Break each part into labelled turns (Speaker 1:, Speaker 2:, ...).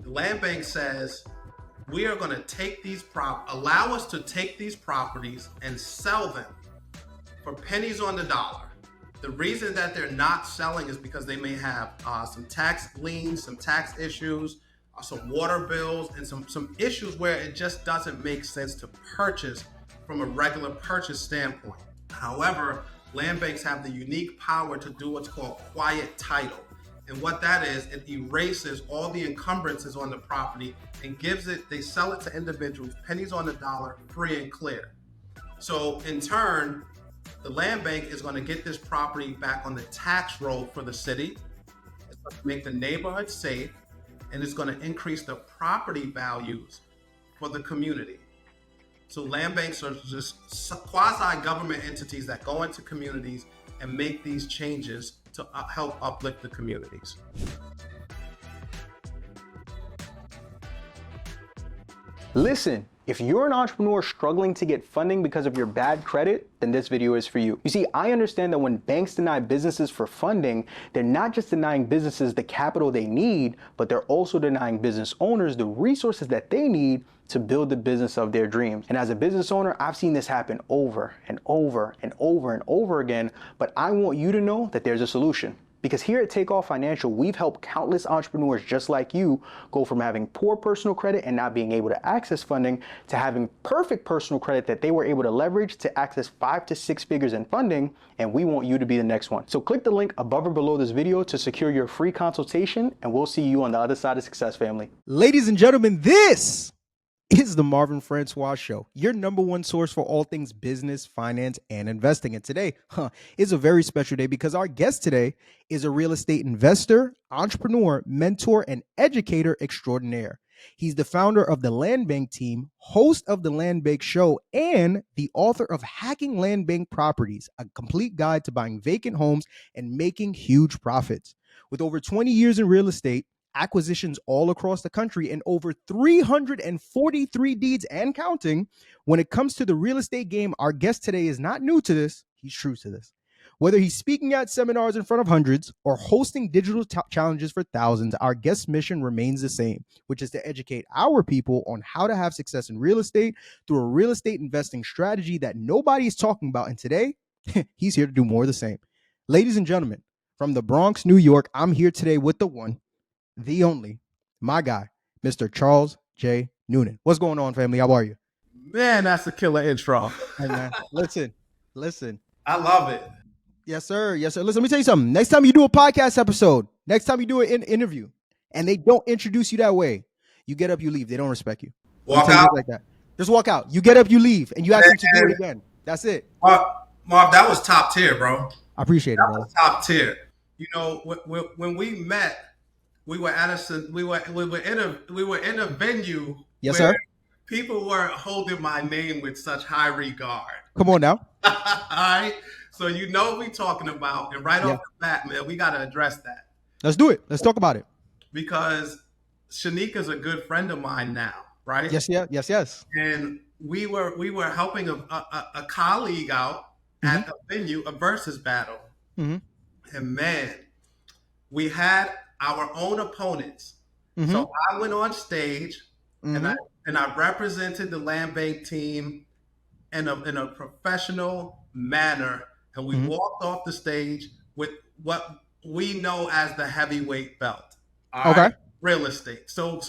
Speaker 1: The land bank says we are going to take these allow us to take these properties and sell them for pennies on the dollar. The reason that they're not selling is because they may have some tax liens, some tax issues, some water bills, and some issues where it just doesn't make sense to purchase from a regular purchase standpoint. However, land banks have the unique power to do what's called quiet title. And what that is, it erases all the encumbrances on the property and they sell it to individuals, pennies on the dollar, free and clear. So in turn, the land bank is going to get this property back on the tax roll for the city. It's going to make the neighborhood safe, and it's going to increase the property values for the community. So land banks are just quasi-government entities that go into communities and make these changes to help uplift the communities.
Speaker 2: Listen, if you're an entrepreneur struggling to get funding because of your bad credit, then this video is for you. You see, I understand that when banks deny businesses for funding, they're not just denying businesses the capital they need, but they're also denying business owners the resources that they need to build the business of their dreams. And as a business owner, I've seen this happen over and over and over and over again, but I want you to know that there's a solution. Because here at Takeoff Financial, we've helped countless entrepreneurs just like you go from having poor personal credit and not being able to access funding to having perfect personal credit that they were able to leverage to access 5 to 6 figures in funding, and we want you to be the next one. So click the link above or below this video to secure your free consultation, and we'll see you on the other side of success, family.
Speaker 3: Ladies and gentlemen, this is the Marvin Francois Show, your number one source for all things business, finance, and investing. And today is a very special day because our guest today is a real estate investor, entrepreneur, mentor, and educator extraordinaire. He's the founder of the Land Bank team, host of the Land Bank Show, and the author of Hacking Land Bank Properties, a complete guide to buying vacant homes and making huge profits. With over 20 years in real estate, acquisitions all across the country, and over 343 deeds and counting, when it comes to the real estate game, our guest today is not new to this. He's true to this. Whether he's speaking at seminars in front of hundreds or hosting digital challenges for thousands, our guest's mission remains the same, which is to educate our people on how to have success in real estate through a real estate investing strategy that nobody is talking about. And today, he's here to do more of the same. Ladies and gentlemen, from the Bronx, New York, I'm here today with the one, the only, my guy, Mr. Charles J. Noonan. What's going on, family? How are you?
Speaker 1: Man, that's a killer intro.
Speaker 3: Hey, man, listen.
Speaker 1: I love it.
Speaker 3: Yes, sir. Listen, let me tell you something. Next time you do a podcast episode, next time you do an interview, and they don't introduce you that way, you get up, you leave. They don't respect you.
Speaker 1: Walk out
Speaker 3: like that. Just walk out. You get up, you leave, and you ask them to do it again. That's it.
Speaker 1: Marv, that was top tier, bro.
Speaker 3: I appreciate it, bro.
Speaker 1: Top tier. You know, when we met, we were in a venue.
Speaker 3: Yes,
Speaker 1: where
Speaker 3: sir.
Speaker 1: People were holding my name with such high regard.
Speaker 3: Come on now.
Speaker 1: All right. So you know what we're talking about. And right off the bat, man, we got to address that.
Speaker 3: Let's do it. Let's talk about it.
Speaker 1: Because Shanika's a good friend of mine now, right?
Speaker 3: Yes.
Speaker 1: And we were helping a colleague out at the venue, a versus battle. Mm-hmm. And man, we had our own opponents. Mm-hmm. So I went on stage and I represented the Land Bank team in a professional manner, and we walked off the stage with what we know as the heavyweight belt.
Speaker 3: Okay.
Speaker 1: Real estate. So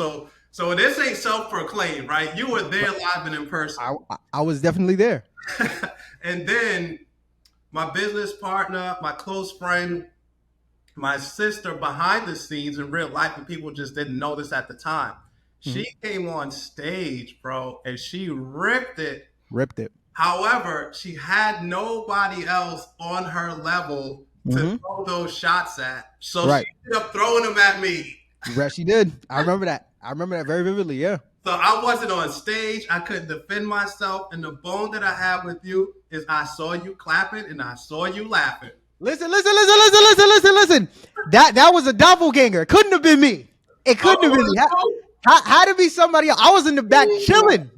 Speaker 1: this ain't self-proclaimed, right? You were there live and in person.
Speaker 3: I was definitely there.
Speaker 1: And then my business partner, my close friend, my sister behind the scenes in real life, and people just didn't know this at the time. She came on stage, bro, and she ripped it. However, she had nobody else on her level to throw those shots at. So she ended up throwing them at me.
Speaker 3: Right, she did. I remember that very vividly, yeah.
Speaker 1: So I wasn't on stage. I couldn't defend myself. And the bone that I have with you is I saw you clapping and I saw you laughing.
Speaker 3: Listen. That was a doppelganger. It couldn't have been me. It couldn't have been me. Had to be somebody else. I was in the back chilling.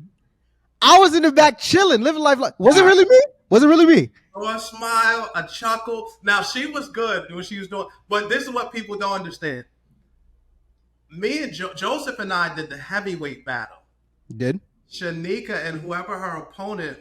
Speaker 3: Living life like. Was it really me?
Speaker 1: A smile, a chuckle. Now she was good when she was doing, but this is what people don't understand. me and Joseph and I did the heavyweight battle.
Speaker 3: You did?
Speaker 1: Shanika and whoever her opponent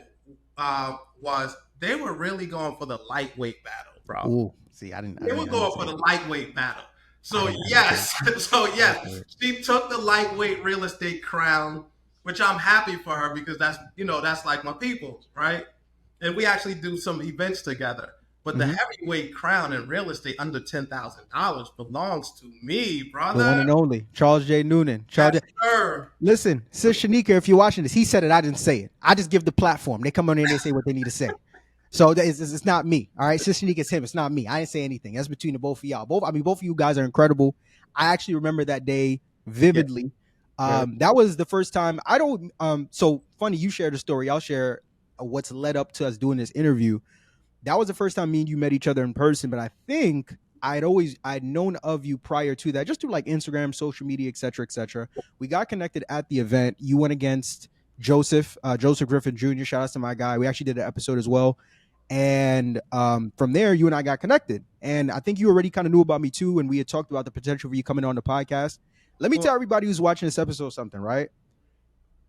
Speaker 1: was, they were really going for the lightweight battle, bro.
Speaker 3: Ooh, see, I
Speaker 1: They were going for
Speaker 3: see
Speaker 1: the
Speaker 3: it.
Speaker 1: lightweight battle. So
Speaker 3: I didn't
Speaker 1: yes,
Speaker 3: see it.
Speaker 1: so yes,
Speaker 3: see it.
Speaker 1: she took the lightweight real estate crown, which I'm happy for her because that's like my people, right? And we actually do some events together. But the
Speaker 3: Mhm.
Speaker 1: heavyweight crown in real estate under $10,000 belongs to me,
Speaker 3: The
Speaker 1: brother.
Speaker 3: one and only Charles J. Noonan.
Speaker 1: Yes, sir.
Speaker 3: Listen, Sis Shanika, if you're watching this, he said it. I didn't say it. I just give the platform. They come on in and they say what they need to say. So it's not me. All right, Sis Shanika, it's him. It's not me. I didn't say anything. That's between the both of y'all. Both of you guys are incredible. I actually remember that day vividly. That was the first time. I don't. So funny, you shared a story. I'll share what's led up to us doing this interview. That was the first time me and you met each other in person, but I think I'd known of you prior to that, just through like Instagram, social media, etc., etc. We got connected at the event. You went against Joseph Griffin Jr. Shout out to my guy. We actually did an episode as well. And from there, you and I got connected. And I think you already kind of knew about me too. And we had talked about the potential for you coming on the podcast. Let me tell everybody who's watching this episode something, right?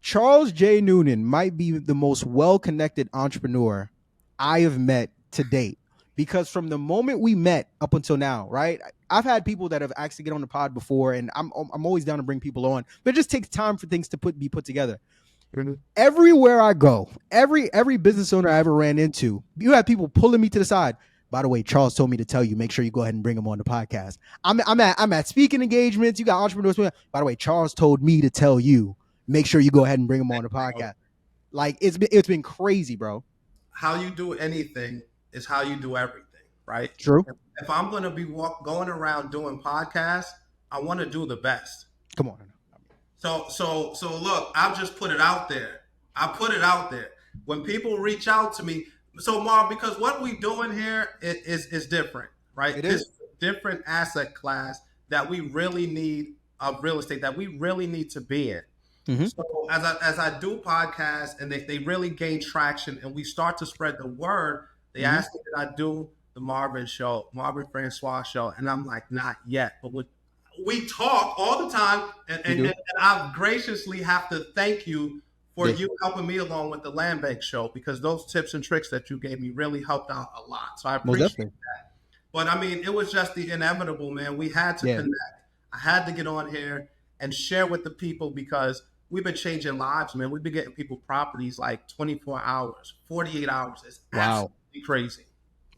Speaker 3: Charles J. Noonan might be the most well-connected entrepreneur I have met to date, because from the moment we met up until now, right? I've had people that have actually get on the pod before, and I'm always down to bring people on, but it just takes time for things to be put together. Everywhere I go, every business owner I ever ran into, you have people pulling me to the side. By the way, Charles told me to tell you, make sure you go ahead and bring him on the podcast. I'm at speaking engagements. You got entrepreneurs. By the way, Charles told me to tell you, make sure you go ahead and bring him on the podcast. Like it's been crazy, bro.
Speaker 1: How you do anything is how you do everything, right?
Speaker 3: True.
Speaker 1: If I'm going to be going around doing podcasts, I want to do the best.
Speaker 3: Come on.
Speaker 1: So look, I'll just put it out there. I put it out there. When people reach out to me, so Marv, because what we doing here is different, right?
Speaker 3: It
Speaker 1: This
Speaker 3: is.
Speaker 1: a different asset class that we really need of real estate that we really need to be in.
Speaker 3: Mm-hmm.
Speaker 1: So as I do podcasts and they really gain traction and we start to spread the word, they ask me that I do the Marvin Francois show, and I'm like, not yet, but we talk all the time, and I graciously have to thank you for you helping me along with the Land Bank show, because those tips and tricks that you gave me really helped out a lot. So I appreciate that. But I mean, it was just the inevitable, man. We had to connect. I had to get on here and share with the people, because we've been changing lives, man. We've been getting people properties like 24 hours, 48 hours. It's absolutely crazy.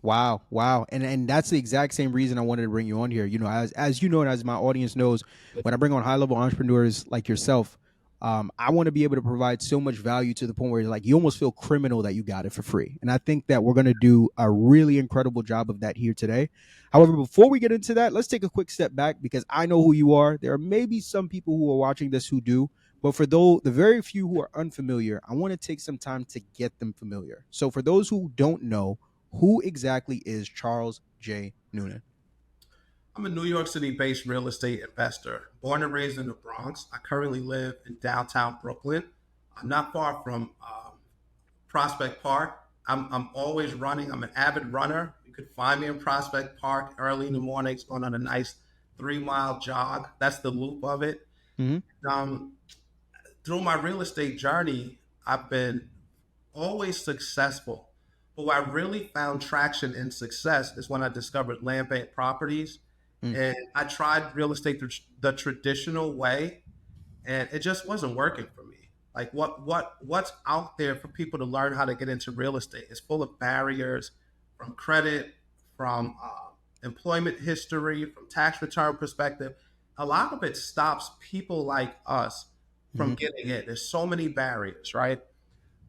Speaker 3: Wow. And that's the exact same reason I wanted to bring you on here. You know, as you know, and as my audience knows, when I bring on high-level entrepreneurs like yourself, I want to be able to provide so much value to the point where like you almost feel criminal that you got it for free. And I think that we're going to do a really incredible job of that here today. However, before we get into that, let's take a quick step back, because I know who you are. There are maybe some people who are watching this who do, but for the very few who are unfamiliar, I want to take some time to get them familiar. So for those who don't know, who exactly is Charles J. Noonan?
Speaker 1: I'm a New York City-based real estate investor, born and raised in the Bronx. I currently live in downtown Brooklyn. I'm not far from Prospect Park. I'm always running. I'm an avid runner. You could find me in Prospect Park early in the mornings, going on a nice 3-mile jog. That's the loop of it.
Speaker 3: Mm-hmm.
Speaker 1: Through my real estate journey, I've been always successful. But where I really found traction and success is when I discovered land bank properties. And I tried real estate the traditional way, and it just wasn't working for me. Like what's out there for people to learn how to get into real estate? It's full of barriers, from credit, from employment history, from tax return perspective. A lot of it stops people like us from getting in. There's so many barriers, right?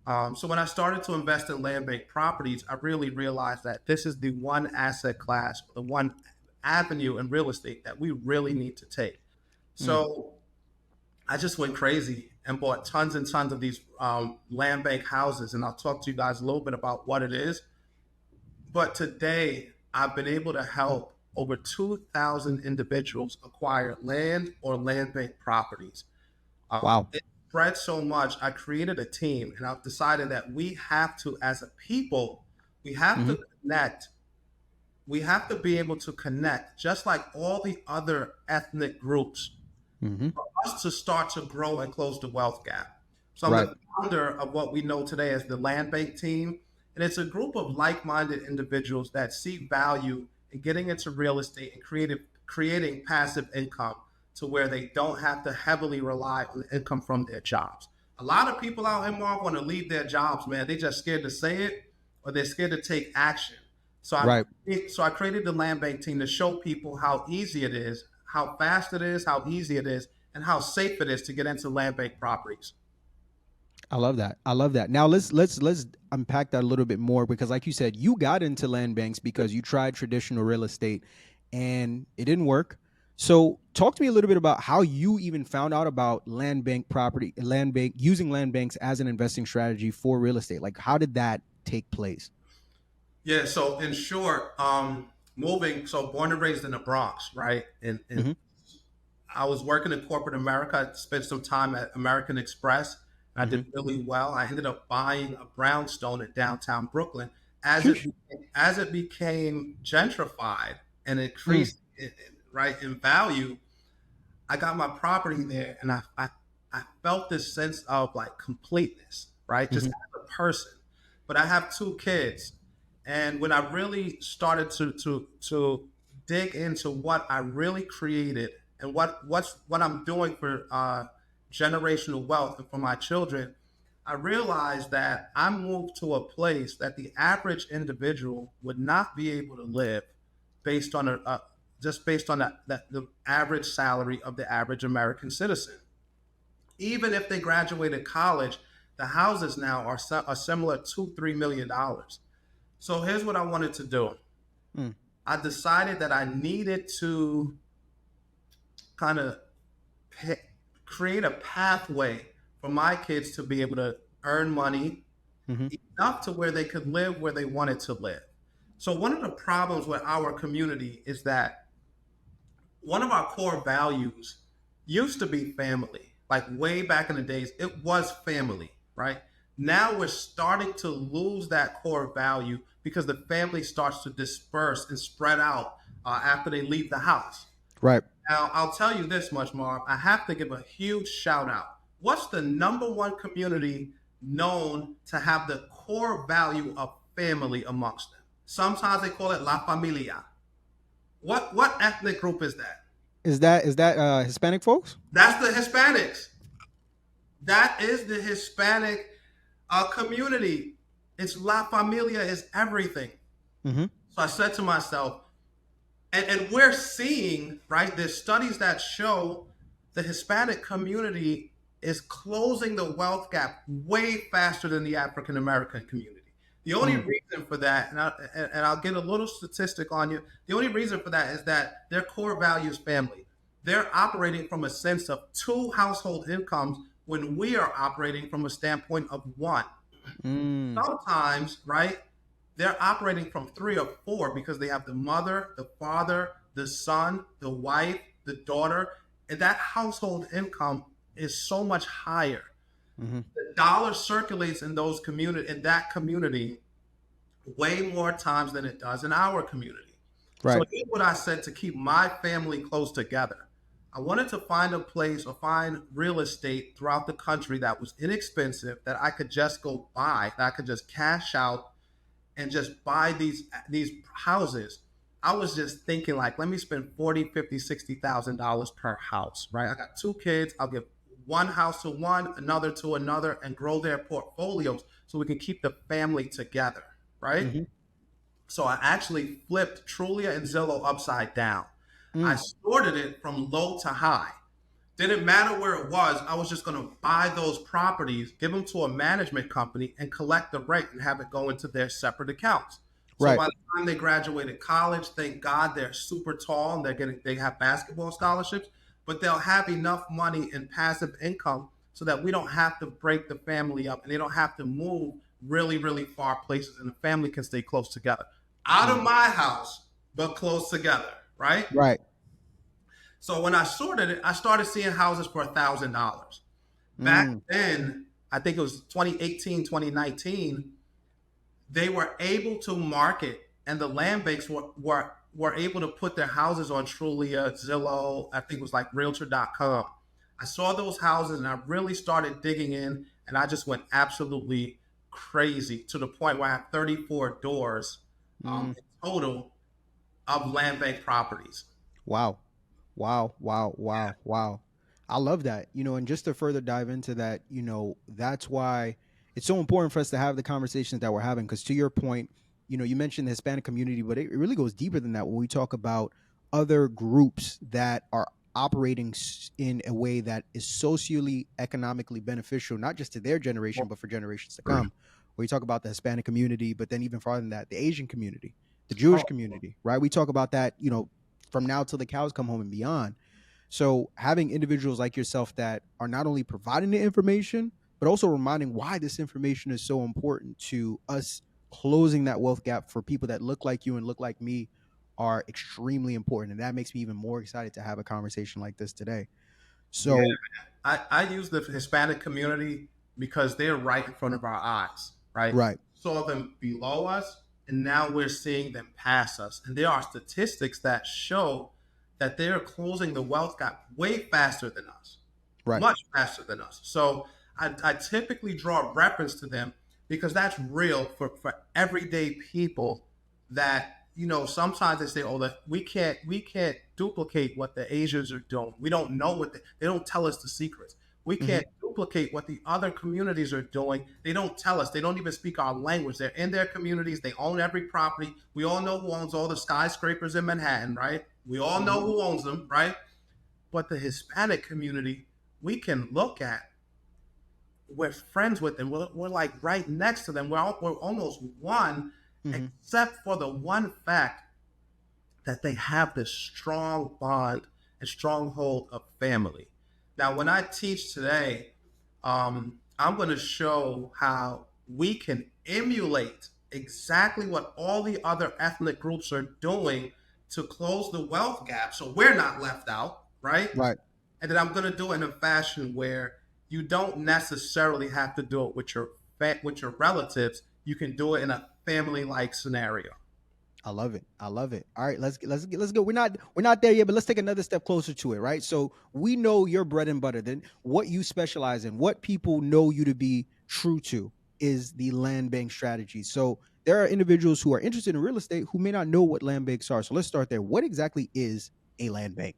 Speaker 1: So when I started to invest in land bank properties, I really realized that this is the one asset class, the one avenue in real estate that we really need to take. So I just went crazy and bought tons and tons of these land bank houses, and I'll talk to you guys a little bit about what it is. But today, I've been able to help over 2,000 individuals acquire land or land bank properties.
Speaker 3: Wow.
Speaker 1: It spread so much, I created a team, and I've decided that we have to, as a people, we have to connect. We have to be able to connect, just like all the other ethnic groups.
Speaker 3: Mm-hmm.
Speaker 1: for us to start to grow and close the wealth gap. So I'm
Speaker 3: Right.
Speaker 1: the founder of what we know today as the Land Bank team. And it's a group of like-minded individuals that see value in getting into real estate and creating passive income to where they don't have to heavily rely on income from their jobs. A lot of people out here, Mark, want to leave their jobs, man. They just scared to say it or they're scared to take action. So
Speaker 3: Right.
Speaker 1: I created the Land Bank team to show people how easy it is, how fast it is, how easy it is, and how safe it is to get into land bank properties.
Speaker 3: I love that. I love that. Now let's unpack that a little bit more because, like you said, you got into land banks because you tried traditional real estate and it didn't work. So talk to me a little bit about how you even found out about using land banks as an investing strategy for real estate. Like, how did that take place?
Speaker 1: Yeah, so in short, so born and raised in the Bronx, right? And
Speaker 3: Mm-hmm.
Speaker 1: I was working in corporate America. I spent some time at American Express. And I
Speaker 3: Mm-hmm.
Speaker 1: did really well. I ended up buying a brownstone in downtown Brooklyn as it
Speaker 3: Sheesh.
Speaker 1: as it became gentrified and
Speaker 3: Mm.
Speaker 1: increased right in value. I got my property there, and I felt this sense of like completeness, right? Just
Speaker 3: Mm-hmm.
Speaker 1: as a person. But I have two kids, and when I really started to dig into what I really created and what I'm doing for generational wealth and for my children, I realized that I moved to a place that the average individual would not be able to live based on just based on the average salary of the average American citizen. Even if they graduated college, the houses now are similar $2-3 million. So here's what I wanted to do.
Speaker 3: Mm.
Speaker 1: I decided that I needed to kind of create a pathway for my kids to be able to earn money
Speaker 3: Mm-hmm.
Speaker 1: enough to where they could live where they wanted to live. So one of the problems with our community is that one of our core values used to be family. Like way back in the days, it was family, right? Now we're starting to lose that core value because the family starts to disperse and spread out after they leave the house.
Speaker 3: Right.
Speaker 1: Now, I'll tell you this much, Marv. I have to give a huge shout out. What's the number one community known to have the core value of family amongst them? Sometimes they call it La Familia. What ethnic group is that?
Speaker 3: Is that Hispanic folks?
Speaker 1: That's the Hispanics. That is the Hispanic community. It's La Familia is everything.
Speaker 3: Mm-hmm.
Speaker 1: So I said to myself, and we're seeing, right, there's studies that show the Hispanic community is closing the wealth gap way faster than the African American community. The only
Speaker 3: Mm.
Speaker 1: reason for that, and I'll get a little statistic on you, the only reason for that is that their core value is family. They're operating from a sense of two household incomes when we are operating from a standpoint of one.
Speaker 3: Mm.
Speaker 1: Sometimes, right, they're operating from three or four because they have the mother, the father, the son, the wife, the daughter, and that household income is so much higher.
Speaker 3: Mm-hmm.
Speaker 1: The dollar circulates in that community way more times than it does in our community.
Speaker 3: Right.
Speaker 1: So here's what I said to keep my family close together. I wanted to find a place or find real estate throughout the country that was inexpensive, that I could just go buy, that I could just cash out and just buy these houses. I was just thinking like, let me spend 40, 50, $60,000 per house, right? I got two kids. I'll give one house to one, another to another, and grow their portfolios so we can keep the family together, right?
Speaker 3: Mm-hmm.
Speaker 1: So I actually flipped Trulia and Zillow upside down. I
Speaker 3: Mm.
Speaker 1: sorted it from low to high. Didn't matter where it was. I was just going to buy those properties, give them to a management company, and collect the rent and have it go into their separate accounts. So
Speaker 3: Right.
Speaker 1: by the time they graduated college, thank God they're super tall and they have basketball scholarships, but they'll have enough money in passive income so that we don't have to break the family up and they don't have to move really, really far places and the family can stay close together. Out of
Speaker 3: Mm.
Speaker 1: my house, but close together, right?
Speaker 3: Right.
Speaker 1: So when I sorted it, I started seeing houses for $1,000. Back
Speaker 3: Mm.
Speaker 1: then, I think it was 2018, 2019, they were able to market and the land banks were were able to put their houses on Trulia, Zillow, I think it was like Realtor.com. I saw those houses and I really started digging in, and I just went absolutely crazy to the point where I have 34 doors
Speaker 3: Mm.
Speaker 1: in total of land bank properties.
Speaker 3: Wow. Wow, wow, wow, wow. I love that. And just to further dive into that, that's why it's so important for us to have the conversations that we're having. Because to your point, you mentioned the Hispanic community, but it really goes deeper than that when we talk about other groups that are operating in a way that is socially, economically beneficial, not just to their generation, but for generations to come. Where you talk about the Hispanic community, but then even farther than that, the Asian community, the Jewish
Speaker 1: Oh,
Speaker 3: community, right? We talk about that, from now till the cows come home and beyond. So having individuals like yourself that are not only providing the information, but also reminding why this information is so important to us closing that wealth gap for people that look like you and look like me are extremely important. And that makes me even more excited to have a conversation like this today.
Speaker 1: yeah.
Speaker 3: So,
Speaker 1: I use the Hispanic community because they're right in front of our eyes, right?
Speaker 3: right,
Speaker 1: Saw them below us, and now we're seeing them pass us. And there are statistics that show that they're closing the wealth gap way faster than us,
Speaker 3: right.
Speaker 1: much faster than us. So I typically draw reference to them because that's real for everyday people that sometimes they say, oh, that we can't duplicate what the Asians are doing. We don't know what they don't tell us the secrets. We
Speaker 3: Mm-hmm.
Speaker 1: can't duplicate what the other communities are doing. They don't tell us. They don't even speak our language. They're in their communities. They own every property. We all know who owns all the skyscrapers in Manhattan, right? We all know
Speaker 3: Mm-hmm.
Speaker 1: who owns them, right? But the Hispanic community, we can look at. We're friends with them. We're like right next to them. We're almost one,
Speaker 3: Mm-hmm.
Speaker 1: except for the one fact that they have this strong bond and stronghold of family. Now, when I teach today, I'm going to show how we can emulate exactly what all the other ethnic groups are doing to close the wealth gap so we're not left out, right?
Speaker 3: Right.
Speaker 1: And then I'm going to do it in a fashion where you don't necessarily have to do it with your relatives. You can do it in a family like scenario.
Speaker 3: I love it. I love it. All right, let's go. We're not there yet, but let's take another step closer to it, right? So we know your bread and butter. Then what you specialize in, what people know you to be true to, is the land bank strategy. So there are individuals who are interested in real estate who may not know what land banks are. So let's start there. What exactly is a land bank?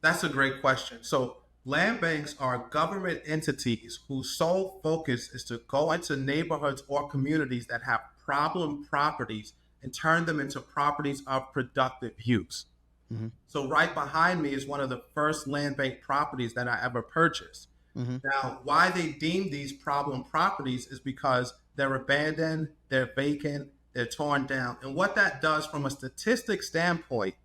Speaker 1: That's a great question. So, land banks are government entities whose sole focus is to go into neighborhoods or communities that have problem properties and turn them into properties of productive use.
Speaker 3: Mm-hmm.
Speaker 1: So, right behind me is one of the first land bank properties that I ever purchased.
Speaker 3: Mm-hmm.
Speaker 1: Now, why they deem these problem properties is because they're abandoned, they're vacant, they're torn down. And what that does from a statistic standpoint,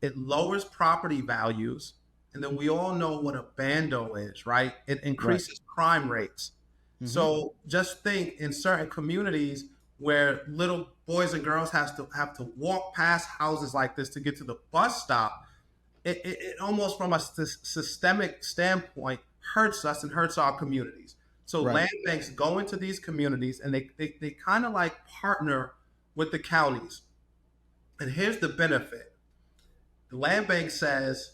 Speaker 1: it lowers property values. And then we all know what a bando is, right? It
Speaker 3: Right.
Speaker 1: increases crime rates.
Speaker 3: Mm-hmm.
Speaker 1: So just think in certain communities where little boys and girls have to walk past houses like this to get to the bus stop, it almost from a systemic standpoint hurts us and hurts our communities. So
Speaker 3: Right.
Speaker 1: land banks go into these communities and they kind of like partner with the counties. And here's the benefit. The land bank says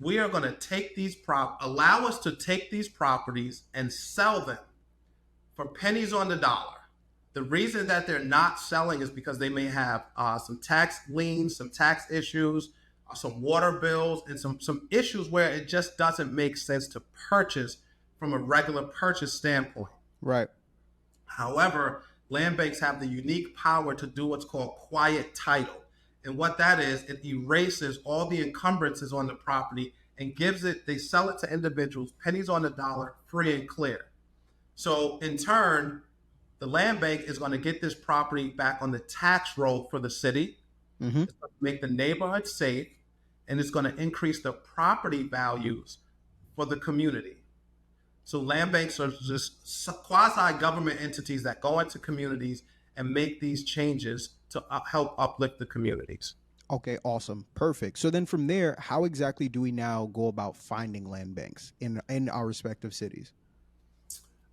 Speaker 1: we are going to take allow us to take these properties and sell them for pennies on the dollar. The reason that they're not selling is because they may have some tax liens, some tax issues, some water bills, and some issues where it just doesn't make sense to purchase from a regular purchase standpoint.
Speaker 3: Right.
Speaker 1: However, land banks have the unique power to do what's called quiet title. And what that is, it erases all the encumbrances on the property and they sell it to individuals, pennies on the dollar, free and clear. So in turn, the land bank is going to get this property back on the tax roll for the city.
Speaker 3: Mm-hmm.
Speaker 1: It's going to make the neighborhood safe, and it's going to increase the property values for the community. So land banks are just quasi-government entities that go into communities and make these changes to help uplift the communities.
Speaker 3: Okay, awesome. Perfect. So then from there, how exactly do we now go about finding land banks in our respective cities?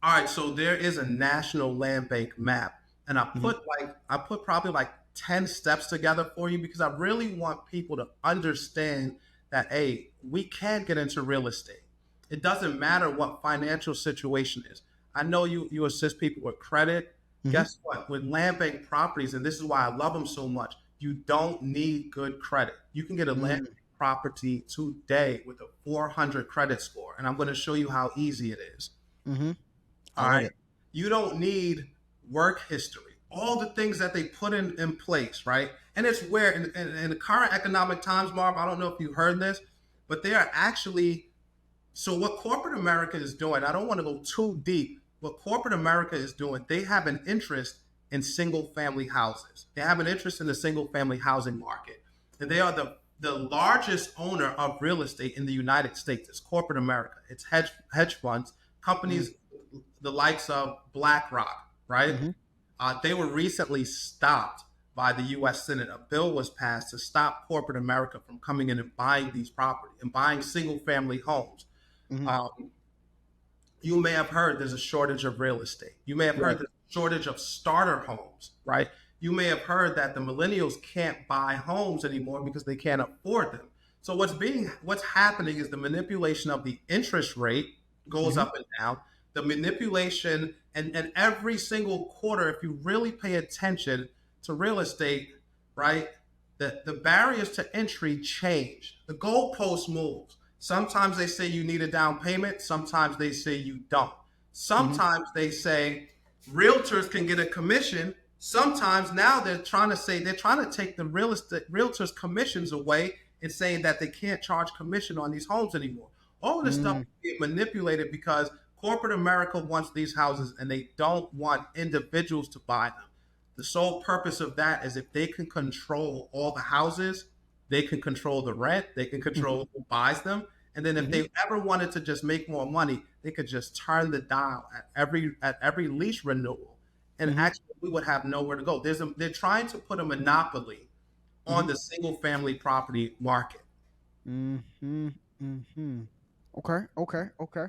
Speaker 1: All right, so there is a national land bank map, and I put probably like 10 steps together for you because I really want people to understand that, hey, we can get into real estate. It doesn't matter what financial situation is. I know you assist people with credit.
Speaker 3: Mm-hmm.
Speaker 1: Guess what? With land bank properties, and this is why I love them so much, you don't need good credit. You can get a land bank property today with a 400 credit score, and I'm going to show you how easy it is.
Speaker 3: Mm-hmm. I
Speaker 1: All
Speaker 3: love
Speaker 1: right.
Speaker 3: it.
Speaker 1: You don't need work history, all the things that they put in place, right? And it's where in the current economic times, Marv, I don't know if you heard this, but they are actually, so what corporate America is doing, I don't want to go too deep. What corporate America is doing, they have an interest in single family houses. They have an interest in the single family housing market. And they are the largest owner of real estate in the United States. It's corporate America. It's hedge funds, companies the likes of BlackRock, right?
Speaker 3: Mm-hmm.
Speaker 1: They were recently stopped by the U.S. Senate. A bill was passed to stop corporate America from coming in and buying these properties and buying single family homes.
Speaker 3: Mm-hmm.
Speaker 1: You may have heard there's a shortage of real estate. You may have heard there's a shortage of starter homes, right? You may have heard that the millennials can't buy homes anymore because they can't afford them. So what's happening is the manipulation of the interest rate goes up and down. The manipulation and every single quarter, if you really pay attention to real estate, right? The barriers to entry change. The goalpost moves. Sometimes they say you need a down payment. Sometimes they say you don't. Sometimes they say realtors can get a commission. Sometimes now they're trying to take the realtors' commissions away and saying that they can't charge commission on these homes anymore. All of this stuff is being manipulated because corporate America wants these houses and they don't want individuals to buy them. The sole purpose of that is if they can control all the houses, they can control the rent, they can control who buys them. And then if they ever wanted to just make more money, they could just turn the dial at every lease renewal. And actually we would have nowhere to go. They're trying to put a monopoly on the single family property market.
Speaker 3: Mm-hmm. Mm-hmm. Okay.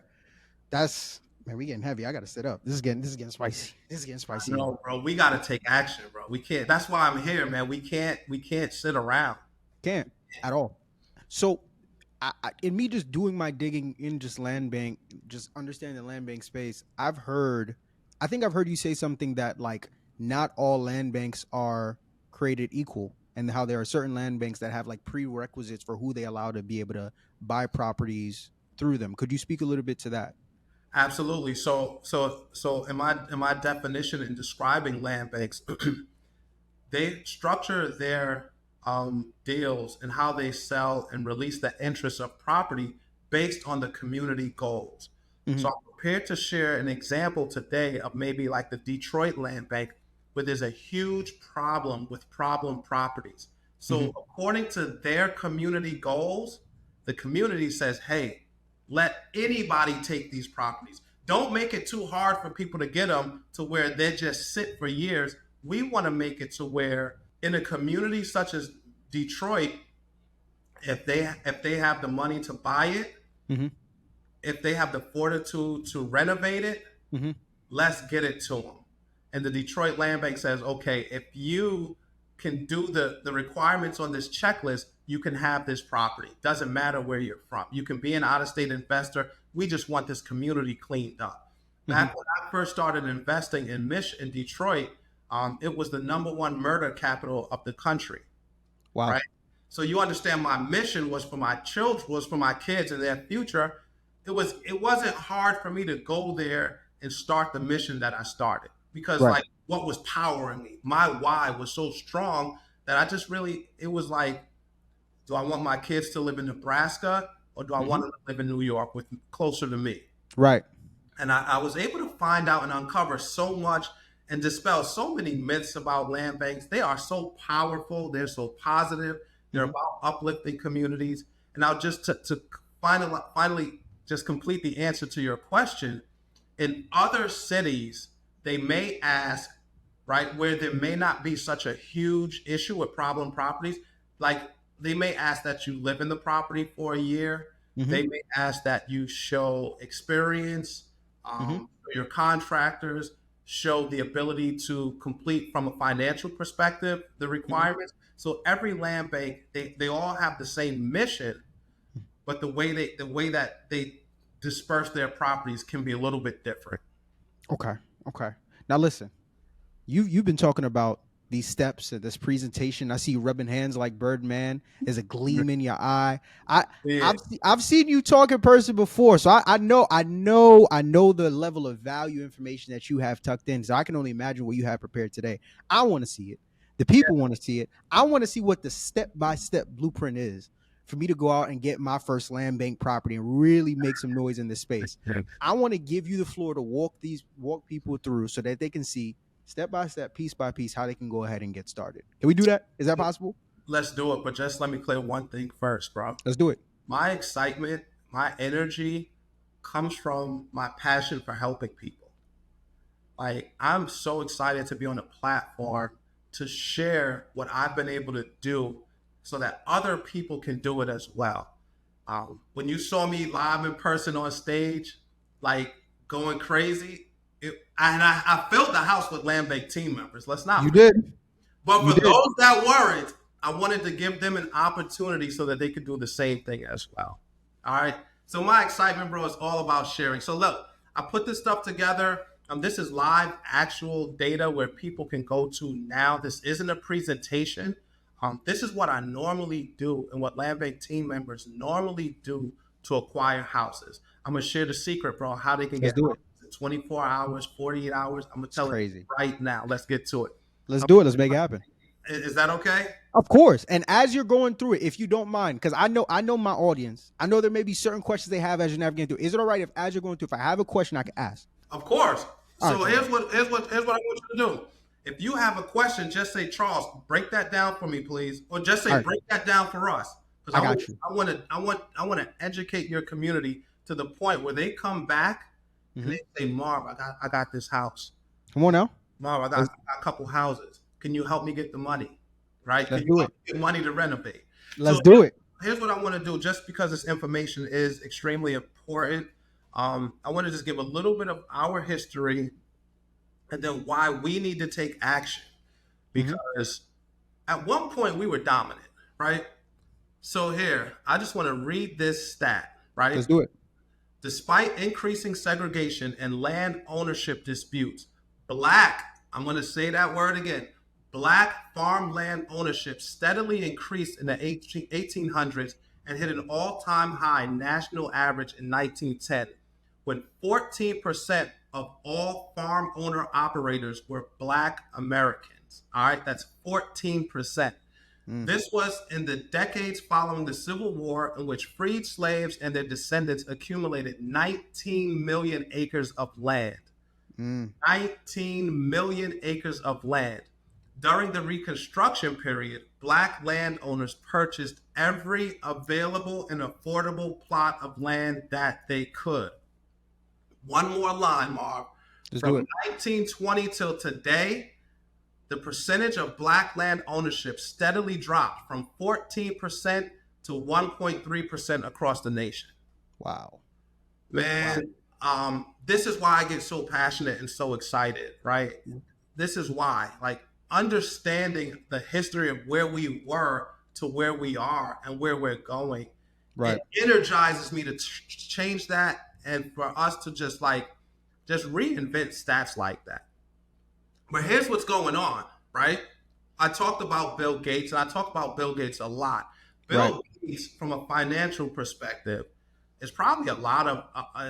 Speaker 3: That's, man, we getting heavy. I gotta sit up. This is getting spicy.
Speaker 1: No, bro, we got to take action, bro. We can't. That's why I'm here, man. We can't sit around.
Speaker 3: Can't at all. So, in me just doing my digging in just land bank, just understanding the land bank space, I think I've heard you say something that like not all land banks are created equal, and how there are certain land banks that have like prerequisites for who they allow to be able to buy properties through them. Could you speak a little bit to that?
Speaker 1: Absolutely. So in my definition in describing land banks, they structure their deals and how they sell and release the interest of property based on the community goals. So I'm prepared to share an example today of maybe like the Detroit Land Bank, where there's a huge problem with problem properties. So according to their community goals, the community says, hey, let anybody take these properties. Don't make it too hard for people to get them to where they just sit for years. We want to make it to where in a community such as Detroit, if they have the money to buy it, if they have the fortitude to renovate it, let's get it to them. And the Detroit Land Bank says, okay, if you can do the requirements on this checklist, you can have this property. Doesn't matter where you're from. You can be an out-of-state investor. We just want this community cleaned up. Back when I first started investing in Detroit, it was the #1 murder capital of the country.
Speaker 3: Wow.
Speaker 1: Right. So you understand, my mission was for my children, was for my kids and their future. It wasn't hard for me to go there and start the mission that I started because like what was powering me, my why was so strong that I just really, it was like, do I want my kids to live in Nebraska or do I want them to live in New York with closer to me?
Speaker 3: Right.
Speaker 1: And I was able to find out and uncover so much and dispel so many myths about land banks. They are so powerful. They're so positive. They're about uplifting communities. And now just to finally just complete the answer to your question, in other cities, they may ask, right, where there may not be such a huge issue with problem properties, like they may ask that you live in the property for a year. They may ask that you show experience, your contractors, show the ability to complete from a financial perspective the requirements. So every land bank, they all have the same mission, but the way that they disperse their properties can be a little bit different.
Speaker 3: Okay. Okay. Now listen, you've been talking about these steps and this presentation. I see you rubbing hands like Birdman. There's a gleam in your eye.
Speaker 1: Yeah.
Speaker 3: I've seen you talk in person before, so I know the level of value information that you have tucked in. So I can only imagine what you have prepared today. I want to see it. The people want to see it. I want to see what the step-by-step blueprint is for me to go out and get my first land bank property and really make some noise in this space. I want to give you the floor to walk people through so that they can see step by step, piece by piece, how they can go ahead and get started. Can we do that? Is that possible?
Speaker 1: Let's do it, but just let me clear one thing first, bro.
Speaker 3: Let's do it.
Speaker 1: My excitement, my energy comes from my passion for helping people. Like, I'm so excited to be on a platform to share what I've been able to do so that other people can do it as well. When you saw me live in person on stage, like going crazy, I filled the house with land bank team members. Let's not.
Speaker 3: You did.
Speaker 1: But
Speaker 3: You
Speaker 1: for
Speaker 3: did.
Speaker 1: those that weren't, I wanted to give them an opportunity so that they could do the same thing as well. All right. So my excitement, bro, is all about sharing. So look, I put this stuff together. This is live, actual data where people can go to now. This isn't a presentation. This is what I normally do and what land bank team members normally do to acquire houses. I'm gonna share the secret, bro, how they can
Speaker 3: Let's
Speaker 1: get
Speaker 3: do it.
Speaker 1: 24 hours, 48 hours. I'm gonna tell you
Speaker 3: Crazy.
Speaker 1: right now. Let's get to it.
Speaker 3: Let's do it. Let's make it happen.
Speaker 1: Is that okay?
Speaker 3: Of course. And as you're going through it, if you don't mind, because I know my audience, I know there may be certain questions they have as you're navigating through. Is it all right if as you're going through, if I have a question, I can ask?
Speaker 1: Of course. So
Speaker 3: All right.
Speaker 1: here's what I want you to do. If you have a question, just say, Charles, break that down for me, please, or just say,
Speaker 3: All right.
Speaker 1: break that down for us.
Speaker 3: I got you.
Speaker 1: I want to educate your community to the point where they come back and they say, Marv, I got this house.
Speaker 3: Come on now.
Speaker 1: Marv, I got a couple houses. Can you help me get the money? Right?
Speaker 3: Let's
Speaker 1: Can you
Speaker 3: do
Speaker 1: help me get money to renovate?
Speaker 3: Let's do it.
Speaker 1: Here's what I want to do, just because this information is extremely important. I want to just give a little bit of our history and then why we need to take action. Because at one point we were dominant, right? So here, I just want to read this stat, right?
Speaker 3: Let's do it.
Speaker 1: Despite increasing segregation and land ownership disputes, I'm going to say that word again, Black farmland ownership steadily increased in the 1800s and hit an all-time high national average in 1910, when 14% of all farm owner operators were Black Americans. All right, that's 14%. This was in the decades following the Civil War, in which freed slaves and their descendants accumulated 19 million acres of land. 19 million acres of land. During the Reconstruction period, Black landowners purchased every available and affordable plot of land that they could. One more line, Marv. From 1920 till today, the percentage of Black land ownership steadily dropped from 14% to 1.3% across the nation.
Speaker 3: Wow.
Speaker 1: Man, this is why I get so passionate and so excited, right? This is why, like, understanding the history of where we were to where we are and where we're going,
Speaker 3: Right.
Speaker 1: it energizes me to change that and for us to just reinvent stats like that. But here's what's going on, right? I talked about Bill Gates, and I talk about Bill Gates a lot. Bill Gates, from a financial perspective, is probably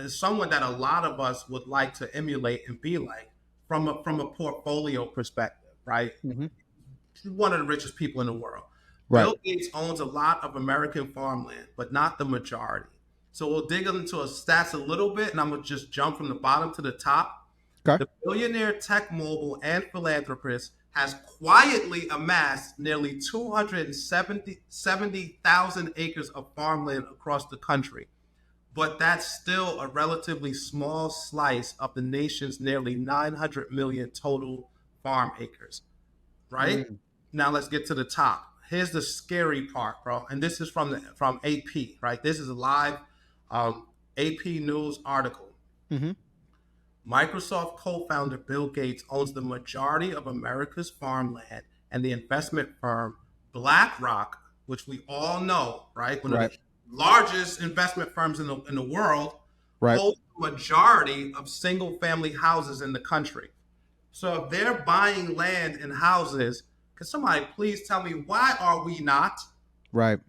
Speaker 1: someone that a lot of us would like to emulate and be like from a portfolio perspective, right? He's one of the richest people in the world.
Speaker 3: Right.
Speaker 1: Bill Gates owns a lot of American farmland, but not the majority. So we'll dig into his stats a little bit, and I'm going to just jump from the bottom to the top.
Speaker 3: Okay.
Speaker 1: The billionaire tech mogul and philanthropist has quietly amassed nearly 270,000 acres of farmland across the country. But that's still a relatively small slice of the nation's nearly 900 million total farm acres, right? Now let's get to the top. Here's the scary part, bro. And this is from AP, right? This is a live AP News article. Microsoft co-founder Bill Gates owns the majority of America's farmland, and the investment firm BlackRock, which we all know, right, one of
Speaker 3: Right.
Speaker 1: the largest investment firms in the world,
Speaker 3: Right.
Speaker 1: holds the majority of single-family houses in the country. So if they're buying land and houses, can somebody please tell me why are we not?
Speaker 3: Right.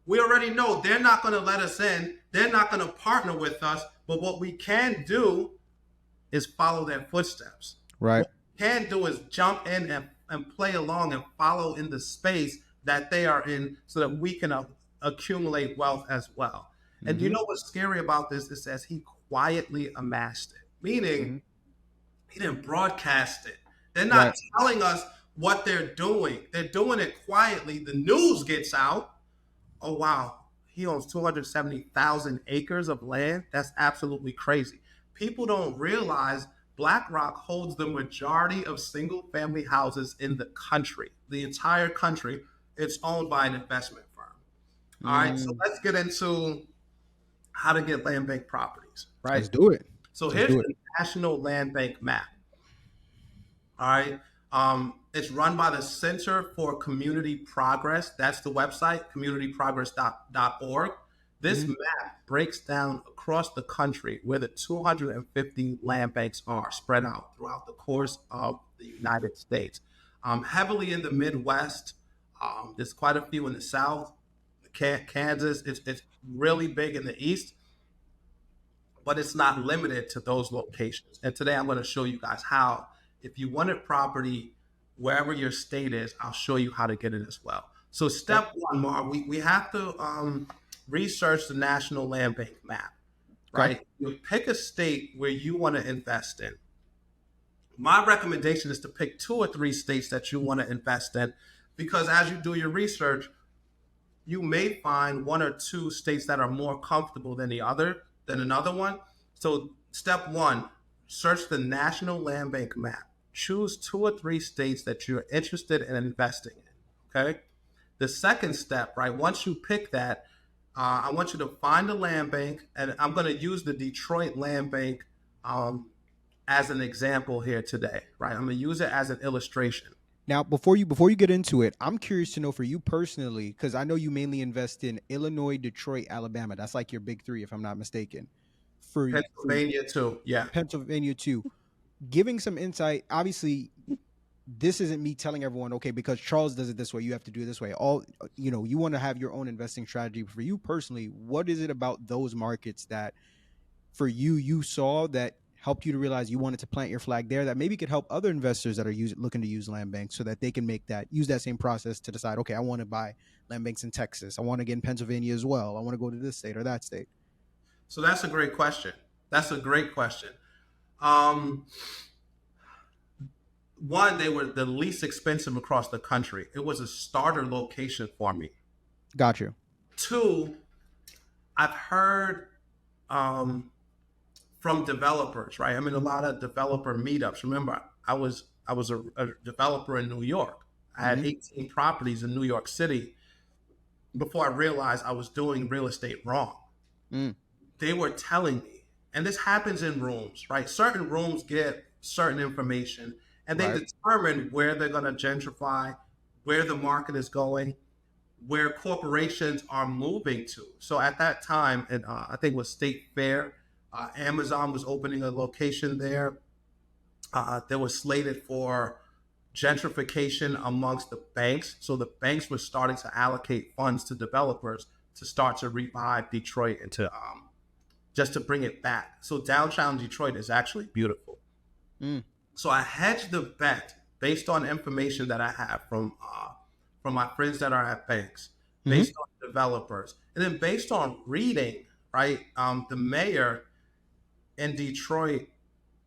Speaker 1: We already know they're not going to let us in. They're not going to partner with us. But what we can do is follow their footsteps.
Speaker 3: Right.
Speaker 1: What we can do is jump in and play along and follow in the space that they are in so that we can accumulate wealth as well. And do you
Speaker 3: Mm-hmm.
Speaker 1: know what's scary about this? It says he quietly amassed it, meaning
Speaker 3: Mm-hmm.
Speaker 1: he didn't broadcast it. They're
Speaker 3: Right.
Speaker 1: not telling us what they're doing. They're doing it quietly. The news gets out. Oh, wow. He owns 270,000 acres of land. That's absolutely crazy. People don't realize BlackRock holds the majority of single family houses in the country, the entire country. It's owned by an investment firm. All right. So
Speaker 3: Mm.
Speaker 1: let's get into how to get land bank properties,
Speaker 3: Let's
Speaker 1: right?
Speaker 3: do it.
Speaker 1: So
Speaker 3: Let's
Speaker 1: here's
Speaker 3: do it.
Speaker 1: the National Land Bank map. All right. It's run by the Center for Community Progress. That's the website, communityprogress.org. This
Speaker 3: Mhm.
Speaker 1: map breaks down across the country where the 250 land banks are spread out throughout the course of the United States. Heavily in the Midwest, there's quite a few in the South, Kansas. It's really big in the East, but it's not limited to those locations. And today I'm going to show you guys how, if you wanted property wherever your state is, I'll show you how to get it as well. So
Speaker 3: Okay.
Speaker 1: step one, Mar, we have to research the National Land Bank map,
Speaker 3: Okay.
Speaker 1: right? You pick a state where you want to invest in. My recommendation is to pick 2 or 3 states that you want to invest in, because as you do your research, you may find 1 or 2 states that are more comfortable than another one. So step one, search the National Land Bank map. Choose 2 or 3 states that you're interested in investing in. Okay. The second step, right? Once you pick that, I want you to find a land bank, and I'm going to use the Detroit Land Bank as an example here today, right? I'm going to use it as an illustration.
Speaker 3: Now, before you get into it, I'm curious to know for you personally, because I know you mainly invest in Illinois, Detroit, Alabama. That's like your big three, if I'm not mistaken. For
Speaker 1: Pennsylvania too. Yeah.
Speaker 3: Pennsylvania too. Giving some insight. Obviously, this isn't me telling everyone, okay, because Charles does it this way, you have to do it this way. You want to have your own investing strategy. For you personally, what is it about those markets that for you saw that helped you to realize you wanted to plant your flag there, that maybe could help other investors that are looking to use land banks so that they can use that same process to decide, okay, I want to buy land banks in Texas, I want to get in Pennsylvania as well, I want to go to this state or that state?
Speaker 1: So that's a great question. That's a great question. Um, One, they were the least expensive across the country. It was a starter location for me.
Speaker 3: Got you.
Speaker 1: 2, I've heard um, from developers, right? I'm in a lot of developer meetups. Remember, I was a developer in New York. I had
Speaker 3: Mm-hmm.
Speaker 1: 18 properties in New York City before I realized I was doing real estate wrong.
Speaker 3: Mm.
Speaker 1: They were telling me, and this happens in rooms, right? Certain rooms get certain information, and they
Speaker 3: Right.
Speaker 1: determine where they're going to gentrify, where the market is going, where corporations are moving to. So at that time, and I think it was State Fair, Amazon was opening a location there. There was slated for gentrification amongst the banks. So the banks were starting to allocate funds to developers to start to revive Detroit and to just to bring it back. So downtown Detroit is actually beautiful.
Speaker 3: Mm.
Speaker 1: So I hedged the bet based on information that I have from my friends that are at banks,
Speaker 3: Mm-hmm.
Speaker 1: based on developers, and then based on reading. Right, the mayor in Detroit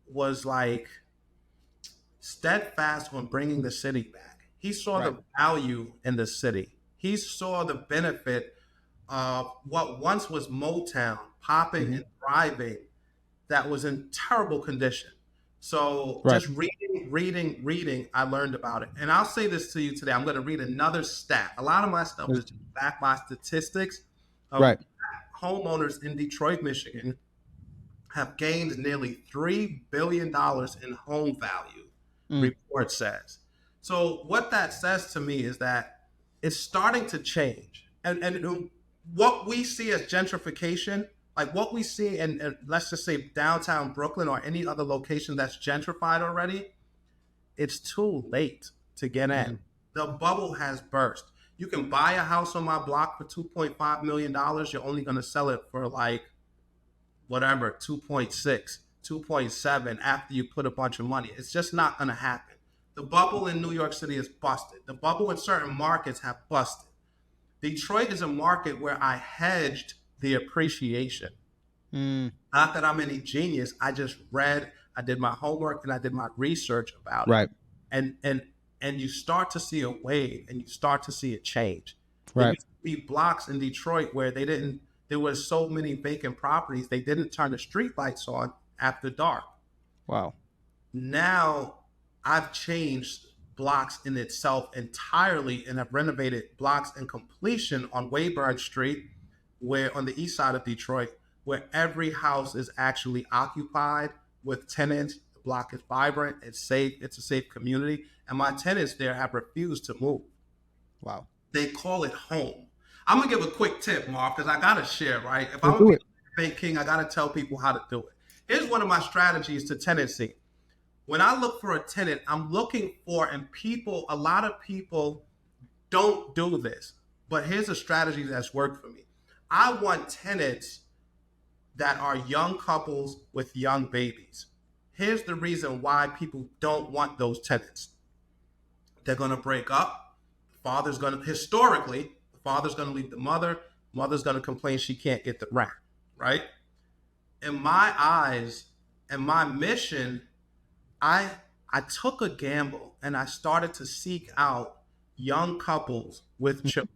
Speaker 1: was like steadfast on bringing the city back. He saw
Speaker 3: Right.
Speaker 1: the value in the city. He saw the benefit of what once was Motown popping
Speaker 3: Mm-hmm.
Speaker 1: and thriving that was in terrible condition. So
Speaker 3: Right.
Speaker 1: just reading, I learned about it. And I'll say this to you today. I'm going to read another stat. A lot of my stuff is backed by statistics of
Speaker 3: Right.
Speaker 1: homeowners in Detroit, Michigan, have gained nearly $3 billion in home value,
Speaker 3: Mm.
Speaker 1: report says. So what that says to me is that it's starting to change. And what we see as gentrification, like what we see in let's just say downtown Brooklyn or any other location that's gentrified already, it's too late to get in.
Speaker 3: Mhm.
Speaker 1: The bubble has burst. You can buy a house on my block for $2.5 million. You're only going to sell it for like whatever, 2.6, 2.7 after you put a bunch of money. It's just not going to happen. The bubble in New York City is busted. The bubble in certain markets have busted. Detroit is a market where I hedged the appreciation.
Speaker 3: Mm.
Speaker 1: Not that I'm any genius. I just read, I did my homework, and I did my research about it.
Speaker 3: Right.
Speaker 1: And you start to see a wave, and you start to see it change. There
Speaker 3: Right.
Speaker 1: used to be blocks in Detroit where there was so many vacant properties, they didn't turn the street lights on after dark.
Speaker 3: Wow.
Speaker 1: Now I've changed blocks in itself entirely and have renovated blocks in completion on Wayburn Street, where on the east side of Detroit, where every house is actually occupied with tenants. The block is vibrant, it's safe, it's a safe community, and my tenants there have refused to move.
Speaker 3: Wow.
Speaker 1: They call it home. I'm gonna give a quick tip, Mark, because I gotta share, right? If I'm
Speaker 3: Let's
Speaker 1: gonna
Speaker 3: do
Speaker 1: be
Speaker 3: it.
Speaker 1: a bank king, I gotta tell people how to do it. Here's one of my strategies to tenancy. When I look for a tenant, I'm looking for, and a lot of people don't do this, but here's a strategy that's worked for me. I want tenants that are young couples with young babies. Here's the reason why people don't want those tenants. They're going to break up. Historically, the father's going to leave the mother's going to complain she can't get the rent, right? In my eyes and my mission, I I took a gamble and I started to seek out young couples with children.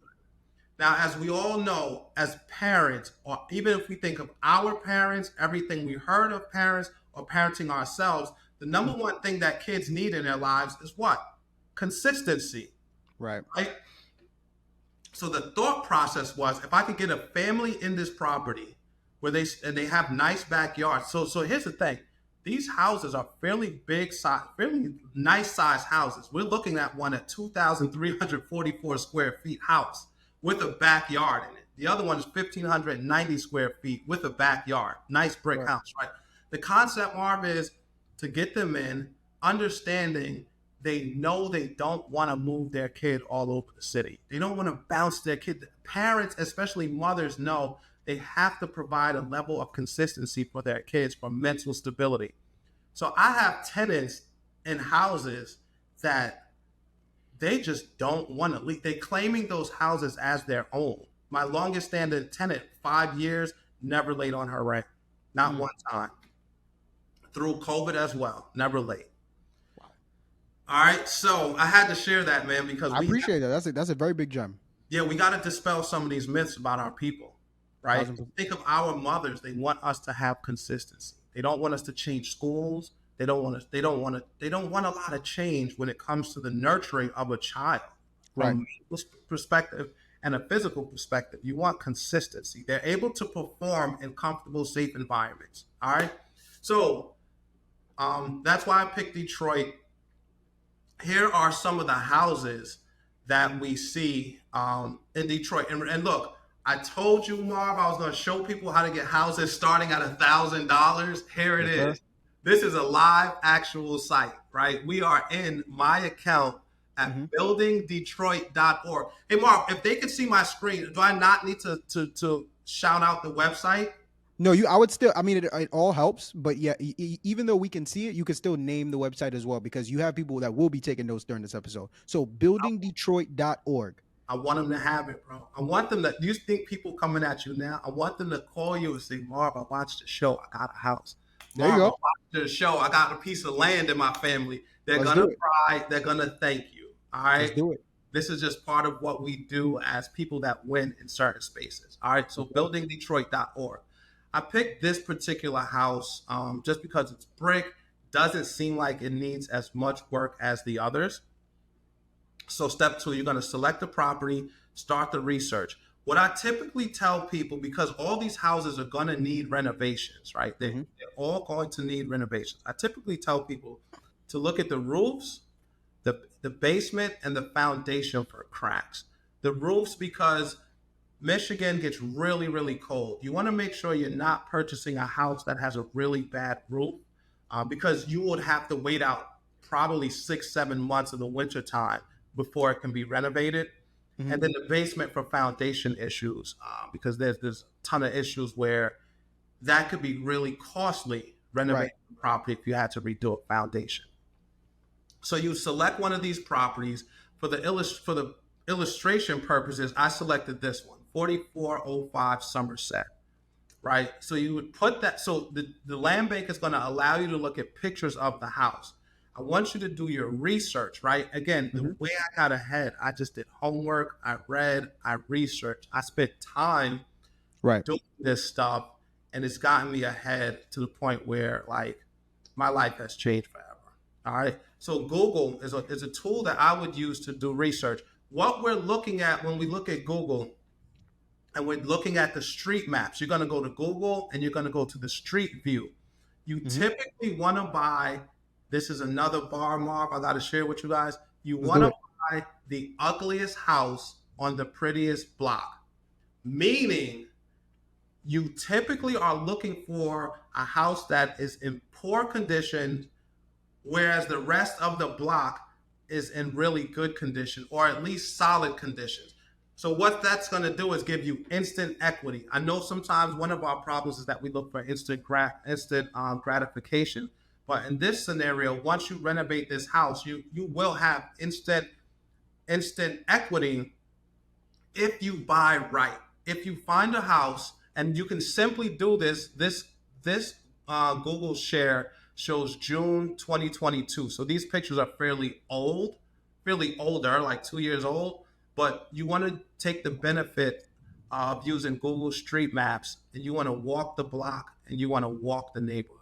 Speaker 1: Now, as we all know, as parents, or even if we think of our parents, everything we heard of parents or parenting ourselves, the number one thing that kids need in their lives is what? Consistency,
Speaker 3: Right.
Speaker 1: right? So the thought process was, if I could get a family in this property where they have nice backyards. So here's the thing. These houses are fairly big size, fairly nice size houses. We're looking at one at 2,344 square feet house with a backyard in it. The other one is 1,590 square feet with a backyard. Nice brick
Speaker 3: Right.
Speaker 1: house, right? The concept, Marv, is to get them in, understanding they know they don't want to move their kid all over the city. They don't want to bounce their kid. Parents, especially mothers, know they have to provide a level of consistency for their kids for mental stability. So I have tenants in houses that they just don't want to leave. They're claiming those houses as their own. My longest standing tenant, 5 years, never late on her rent. Not one time. Through COVID as well, never late. All right, so I had to share that, man, because
Speaker 3: I appreciate that. That's a very big gem.
Speaker 1: we got to dispel some of these myths about our people, right?
Speaker 3: 1000%.
Speaker 1: Think of our mothers; they want us to have consistency. They don't want us to change schools. They don't want us. They don't want to. They don't want a lot of change when it comes to the nurturing of a child,
Speaker 3: Right.
Speaker 1: from a mental perspective and a physical perspective. You want consistency. They're able to perform in comfortable, safe environments. All right, so that's why I picked Detroit. Here are some of the houses that we see in Detroit. And look, I told you, Marv, I was going to show people how to get houses starting at $1,000. Here it
Speaker 3: Yes, sir.
Speaker 1: is. This is a live actual site, right? We are in my account at buildingdetroit.org. Hey, Marv, if they can see my screen, do I not need to shout out the website?
Speaker 3: No, I would still. I mean, it all helps, but yeah, even though we can see it, you can still name the website as well because you have people that will be taking notes during this episode. So, buildingdetroit.org.
Speaker 1: I want them to have it, bro. I want them to. You think people coming at you now? I want them to call you and say, "Marv, I watched the show. I got a house.
Speaker 3: There you
Speaker 1: Marv,
Speaker 3: go.
Speaker 1: I watched the show. I got a piece of land in my family. They're
Speaker 3: Let's
Speaker 1: gonna
Speaker 3: do it.
Speaker 1: cry. They're gonna thank you. All
Speaker 3: Let's
Speaker 1: right.
Speaker 3: do it.
Speaker 1: This is just part of what we do as people that win in certain spaces. All right. So buildingdetroit.org. I picked this particular house just because it's brick. Doesn't seem like it needs as much work as the others. So step two, you're going to select the property, start the research. What I typically tell people, because all these houses are going to need renovations, right? They're all going to need renovations. I typically tell people to look at the roofs, the basement, and the foundation for cracks. The roofs, because Michigan gets really, really cold. You want to make sure you're not purchasing a house that has a really bad roof, because you would have to wait out probably 6, 7 months in the wintertime before it can be renovated. And then the basement for foundation issues, because there's a ton of issues where that could be really costly renovating the property if you had to redo a foundation. So you select one of these properties. For the illustration purposes, I selected this one, 4405 Somerset, right? So you would put that, so the land bank is going to allow you to look at pictures of the house. I want you to do your research, right? Again, the way I got ahead, I just did homework, I read, I researched, I spent time doing this stuff, and it's gotten me ahead to the point where like my life has changed forever. All right. So Google is a tool that I would use to do research. What we're looking at when we look at Google and we're looking at the street maps, you're going to go to Google and you're going to go to the street view. You typically want to buy, this is another bar mark I got to share with you guys. You want to buy the ugliest house on the prettiest block, meaning you typically are looking for a house that is in poor condition, whereas the rest of the block is in really good condition, or at least solid conditions. So what that's going to do is give you instant equity. I know sometimes one of our problems is that we look for instant gratification, but in this scenario, once you renovate this house, you will have instant equity if you buy right. If you find a house, and you can simply do this Google share shows June 2022. So these pictures are fairly older, like 2 years old, but you want to take the benefit of using Google Street Maps, and you want to walk the block and you want to walk the neighborhood.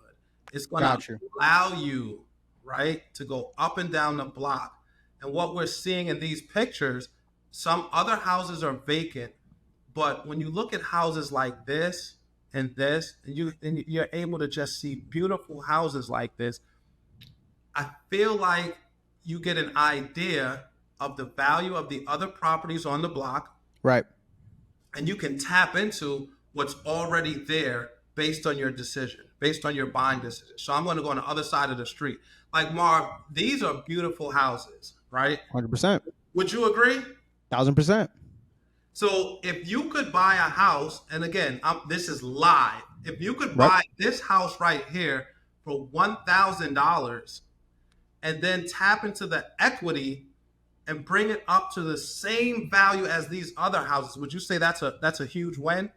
Speaker 1: It's going to allow you, right, to go up and down the block. And what we're seeing in these pictures, some other houses are vacant, but when you look at houses like this and this, and you're able to just see beautiful houses like this, I feel like you get an idea of the value of the other properties on the block.
Speaker 3: Right.
Speaker 1: And you can tap into what's already there based on your decision, based on your buying decision. So I'm going to go on the other side of the street. Like, Marv, these are beautiful houses, right?
Speaker 3: 100%.
Speaker 1: Would you agree?
Speaker 3: 1000%.
Speaker 1: So if you could buy a house, and again, this is live, if you could buy this house right here for $1,000 and then tap into the equity and bring it up to the same value as these other houses, would you say that's a huge win?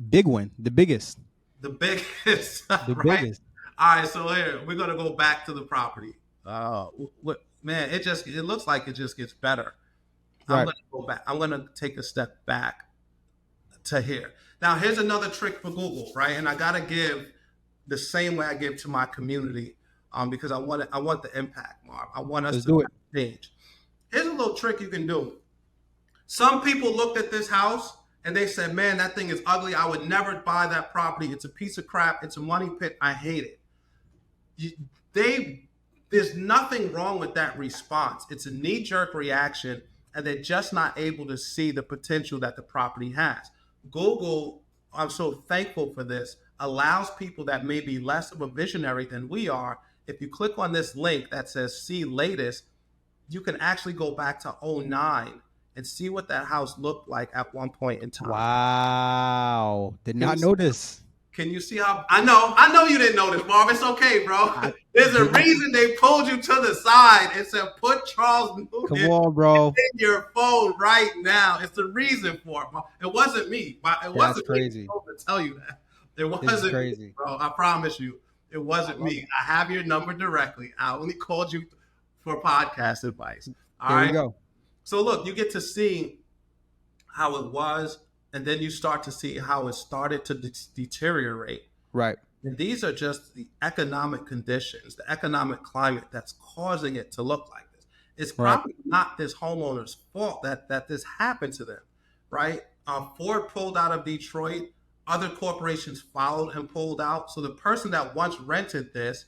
Speaker 3: Big win. The biggest.
Speaker 1: The biggest.
Speaker 3: The
Speaker 1: right?
Speaker 3: biggest.
Speaker 1: All right, so here, we're going to go back to the property. Man, it looks like it just gets better. I'm going to go back. I'm going to take a step back to here. Now, here's another trick for Google, right? And I got to give the same way I give to my community, because I want the impact, Mark. I want us to change. Here's a little trick you can do. Some people looked at this house and they said, man, that thing is ugly. I would never buy that property. It's a piece of crap. It's a money pit. I hate it. There's nothing wrong with that response. It's a knee-jerk reaction, and they're just not able to see the potential that the property has. Google, I'm so thankful for this, allows people that may be less of a visionary than we are. If you click on this link that says see latest, you can actually go back to 2009 and see what that house looked like at one point in time.
Speaker 3: Wow. Did not notice.
Speaker 1: Can you see how? I know you didn't notice, Marv. It's okay, bro. There's a reason they pulled you to the side and said, put Charles Noonan
Speaker 3: Come on, bro.
Speaker 1: in your phone right now. It's the reason for it, bro. It wasn't me. It wasn't
Speaker 3: crazy.
Speaker 1: me to tell you that. It wasn't crazy, me, bro. I promise you. It wasn't me. I have your number directly. I only called you for podcast advice. All right.
Speaker 3: There you go.
Speaker 1: So look, you get to see how it was, and then you start to see how it started to deteriorate.
Speaker 3: Right.
Speaker 1: And these are just the economic conditions, the economic climate that's causing it to look like this. It's probably not this homeowner's fault that this happened to them, right? Ford pulled out of Detroit. Other corporations followed and pulled out. So the person that once rented this,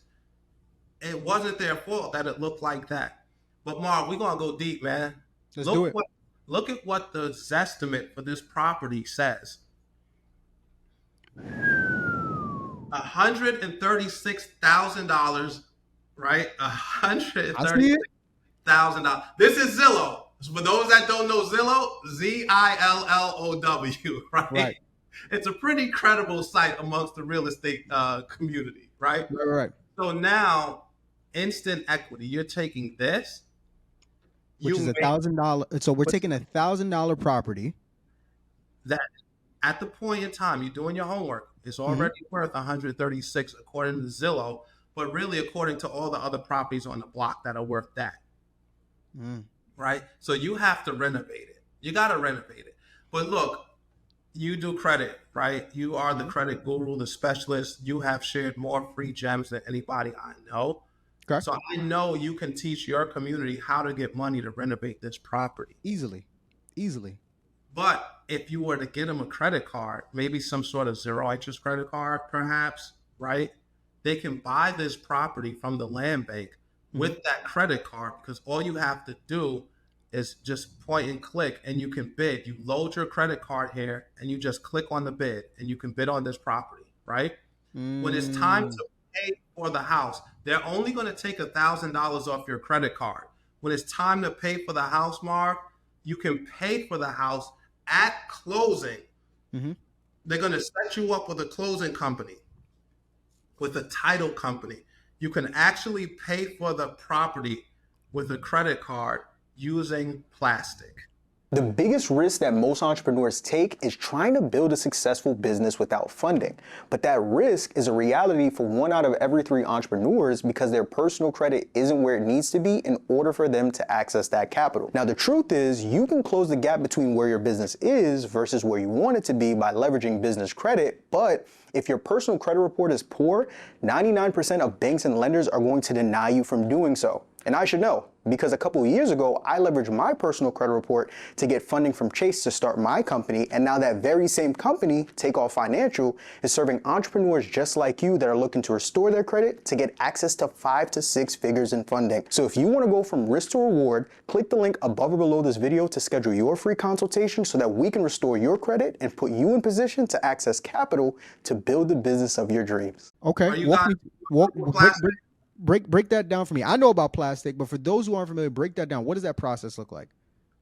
Speaker 1: it wasn't their fault that it looked like that. But Marv, we're gonna go deep, man.
Speaker 3: Let's do
Speaker 1: Look
Speaker 3: it.
Speaker 1: what look at what the Zestimate for this property says. $136,000, right? $136,000. This is Zillow. For those that don't know Zillow, Zillow, right? It's a pretty credible site amongst the real estate community, right?
Speaker 3: Right.
Speaker 1: So now, instant equity. You're taking this,
Speaker 3: Which is $1,000. So we're taking $1,000 property
Speaker 1: that at the point in time you're doing your homework, it's already worth 136 according to Zillow, but really according to all the other properties on the block that are worth that. Right? So you have to renovate it. You got to renovate it. But look, you do credit, right? You are the credit guru, the specialist. You have shared more free gems than anybody I know.
Speaker 3: Okay.
Speaker 1: So I know you can teach your community how to get money to renovate this property.
Speaker 3: Easily.
Speaker 1: But if you were to get them a credit card, maybe some sort of zero interest credit card, perhaps, right? They can buy this property from the land bank with that credit card, because all you have to do is just point and click and you can bid. You load your credit card here and you just click on the bid and you can bid on this property, right? When it's time to pay for the house, they're only going to take $1,000 off your credit card. When it's time to pay for the house, Mark, you can pay for the house at closing. They're going to set you up with a closing company, with a title company. You can actually pay for the property with a credit card using plastic.
Speaker 2: The biggest risk that most entrepreneurs take is trying to build a successful business without funding. But that risk is a reality for 1 out of every 3 entrepreneurs because their personal credit isn't where it needs to be in order for them to access that capital. Now, the truth is you can close the gap between where your business is versus where you want it to be by leveraging business credit, but if your personal credit report is poor, 99% of banks and lenders are going to deny you from doing so. And I should know, because a couple of years ago, I leveraged my personal credit report to get funding from Chase to start my company. And now that very same company, Takeoff Financial, is serving entrepreneurs just like you that are looking to restore their credit to get access to 5 to 6 figures in funding. So if you want to go from risk to reward, click the link above or below this video to schedule your free consultation so that we can restore your credit and put you in position to access capital to build the business of your dreams.
Speaker 3: Okay. Break that down for me. I know about plastic, but for those who aren't familiar, break that down. What does that process look like?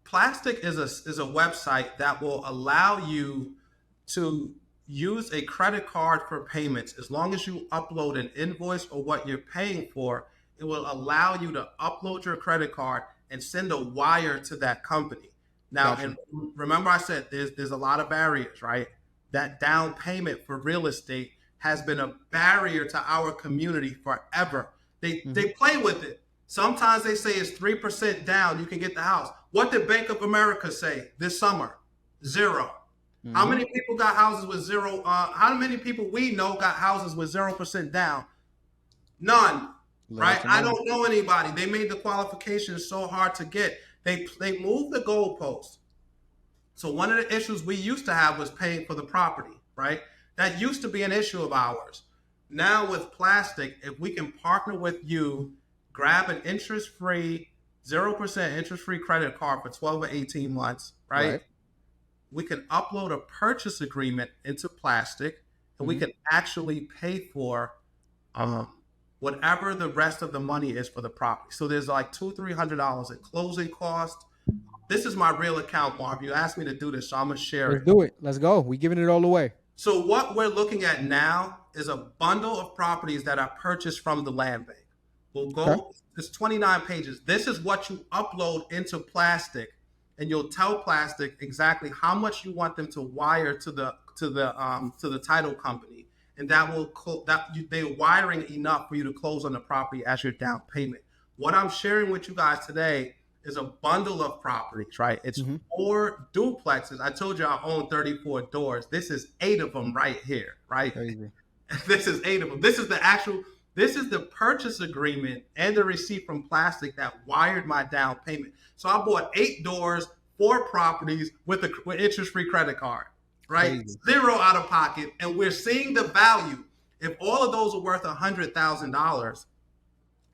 Speaker 1: Plastic is a website that will allow you to use a credit card for payments. As long as you upload an invoice or what you're paying for, it will allow you to upload your credit card and send a wire to that company. Now,
Speaker 3: Gotcha.
Speaker 1: And remember I said there's a lot of barriers, right? That down payment for real estate has been a barrier to our community forever. They play with it. Sometimes they say it's 3% down, you can get the house. What did Bank of America say this summer? 0. How many people got houses with 0? How many people we know got houses with 0% down? None, right? I don't know anybody. They made the qualifications so hard to get. They moved the goalposts. So one of the issues we used to have was paying for the property, right? That used to be an issue of ours. Now with plastic, if we can partner with you, grab an interest-free, 0% interest-free credit card for 12 or 18 months, right? We can upload a purchase agreement into plastic, and we can actually pay for whatever the rest of the money is for the property. So there's like $200-300 in closing costs. This is my real account, Marv. You asked me to do this, so I'm gonna share it.
Speaker 3: Let's do it. Let's go. We're giving it all away.
Speaker 1: So what we're looking at now is a bundle of properties that are purchased from the land bank. We'll go, it's 29 pages. This is what you upload into plastic, and you'll tell plastic exactly how much you want them to wire to the title company. And that will they're wiring enough for you to close on the property as your down payment. What I'm sharing with you guys today is a bundle of properties, right? It's 4 duplexes. I told you I own 34 doors. This is 8 of them right here, right?
Speaker 3: Crazy.
Speaker 1: This is 8 of them. This is the purchase agreement and the receipt from plastic that wired my down payment. So I bought 8 doors, 4 properties with interest-free credit card, right?
Speaker 3: Crazy.
Speaker 1: 0 out of pocket, and we're seeing the value. If all of those are worth $100,000,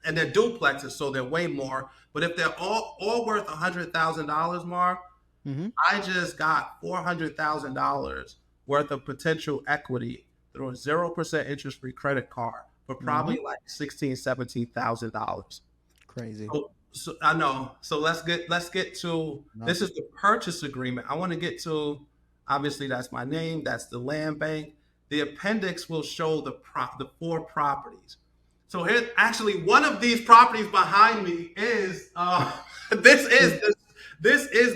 Speaker 1: and they're duplexes, so they're way more. But if they're all worth $100,000, Marv, I just got $400,000 worth of potential equity through a 0% interest-free credit card for probably like $17,000
Speaker 2: Crazy.
Speaker 1: So I know. So let's get to this is the purchase agreement. I want to get to, obviously that's my name, that's the land bank. The appendix will show the 4 properties. So here, actually, one of these properties behind me is this is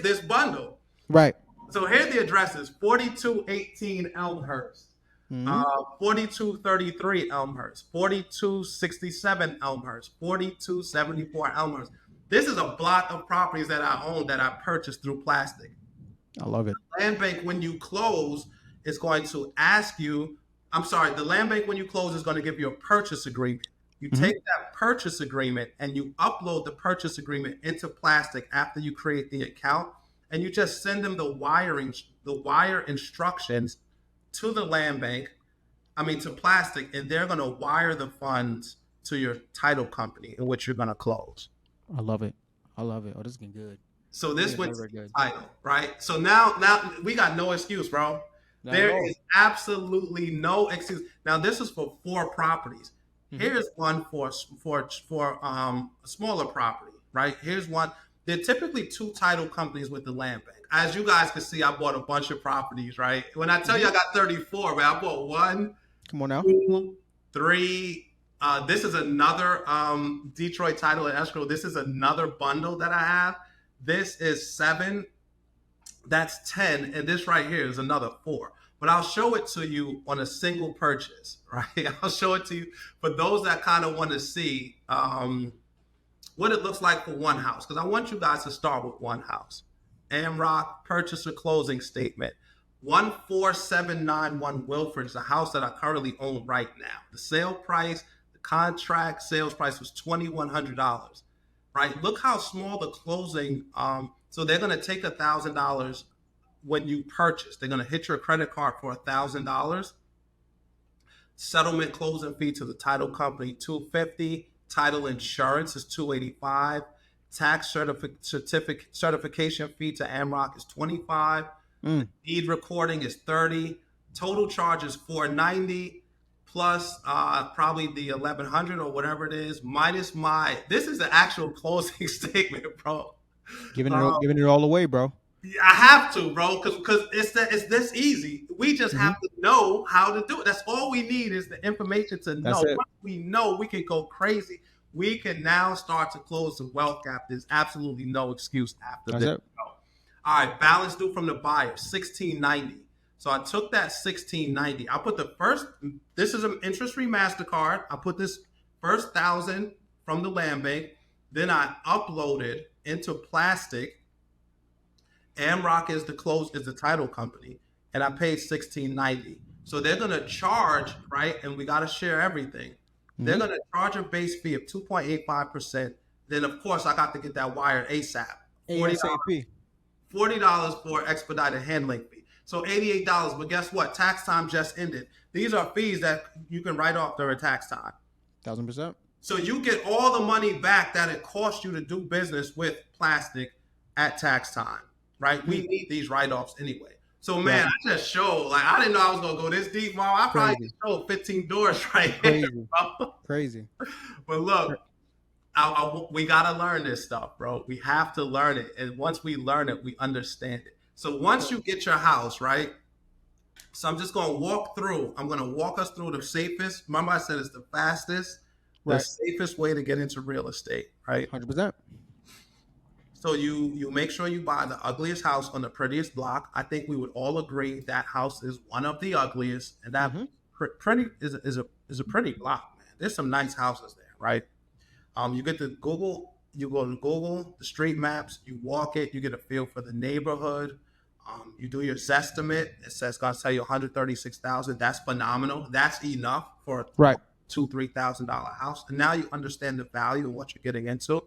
Speaker 1: this bundle.
Speaker 3: Right.
Speaker 1: So here the addresses: 4218 Elmhurst, 4233 Elmhurst, 4267 Elmhurst, 4274 Elmhurst. This is a block of properties that I own that I purchased through plastic.
Speaker 3: I love it.
Speaker 1: Land bank, when you close, is going to ask you. I'm sorry. The land bank, when you close, is going to give you a purchase agreement. You take that purchase agreement and you upload the purchase agreement into plastic after you create the account, and you just send them the wire instructions to the land bank, to plastic, and they're going to wire the funds to your title company in which you're going to close.
Speaker 3: I love it. Oh, this is getting good.
Speaker 1: So this went to the title, right? So now we got no excuse, bro. There is absolutely no excuse. Now this is for 4 properties. Here's one for a smaller property, right? Here's one. There are typically 2 title companies with the land bank. As you guys can see, I bought a bunch of properties, right? When I tell you I got 34, man, I bought 1,
Speaker 3: come on now,
Speaker 1: 2, 3. This is another Detroit title and escrow. This is another bundle that I have. This is 7. That's 10, and this right here is another 4. But I'll show it to you on a single purchase, right? I'll show it to you for those that kind of want to see what it looks like for one house, because I want you guys to start with one house. Amrock purchaser closing statement. 14791 Wilford is a house that I currently own right now. The sale price, the contract sales price was $2,100, right? Look how small the closing. So they're going to take $1,000 when you purchase. They're going to hit your credit card for $1,000. Settlement closing fee to the title company, $250. Title insurance is $285. Tax certification fee to Amrock is $25. Deed recording is $30. Total charge is $490 plus probably the $1,100 or whatever it is minus my. This is the actual closing statement, bro.
Speaker 3: Giving it all away, bro.
Speaker 1: I have to, bro, because it's this easy. We just have to know how to do it. That's all we need is the information to know. Once we know, we can go crazy. We can now start to close the wealth gap. There's absolutely no excuse after this. All right, balance due from the buyer, $1,690. So I took that $1,690. I put the first. This is an interest-free MasterCard. I put this first $1,000 from the land bank. Then I uploaded into plastic. Amrock is the title company, and I paid $1,690. So they're gonna charge, right? And we gotta share everything. They're gonna charge a base fee of 2.85%. Then of course I got to get that wired ASAP. $40 for expedited handling fee. So $88. But guess what? Tax time just ended. These are fees that you can write off during tax time.
Speaker 3: 1,000%.
Speaker 1: So you get all the money back that it cost you to do business with plastic at tax time. Right? We need these write-offs anyway. So, man, I just showed, I didn't know I was going to go this deep, Mom. I probably just showed 15 doors right here.
Speaker 3: Crazy.
Speaker 1: But look, we got to learn this stuff, bro. We have to learn it. And once we learn it, we understand it. So once you get your house, right? So I'm just going to walk through. I'm going to walk us through the safest. Remember I said it's the fastest, the safest way to get into real estate, right?
Speaker 3: 100%. So
Speaker 1: you make sure you buy the ugliest house on the prettiest block. I think we would all agree that house is one of the ugliest, and that pretty is a pretty block, man. There's some nice houses there, right? You get to Google, you go to Google the street maps, you walk it, you get a feel for the neighborhood. You do your Zestimate. It says gonna tell you $136,000. That's phenomenal. That's enough for a $2,000-3,000 house. And now you understand the value of what you're getting into.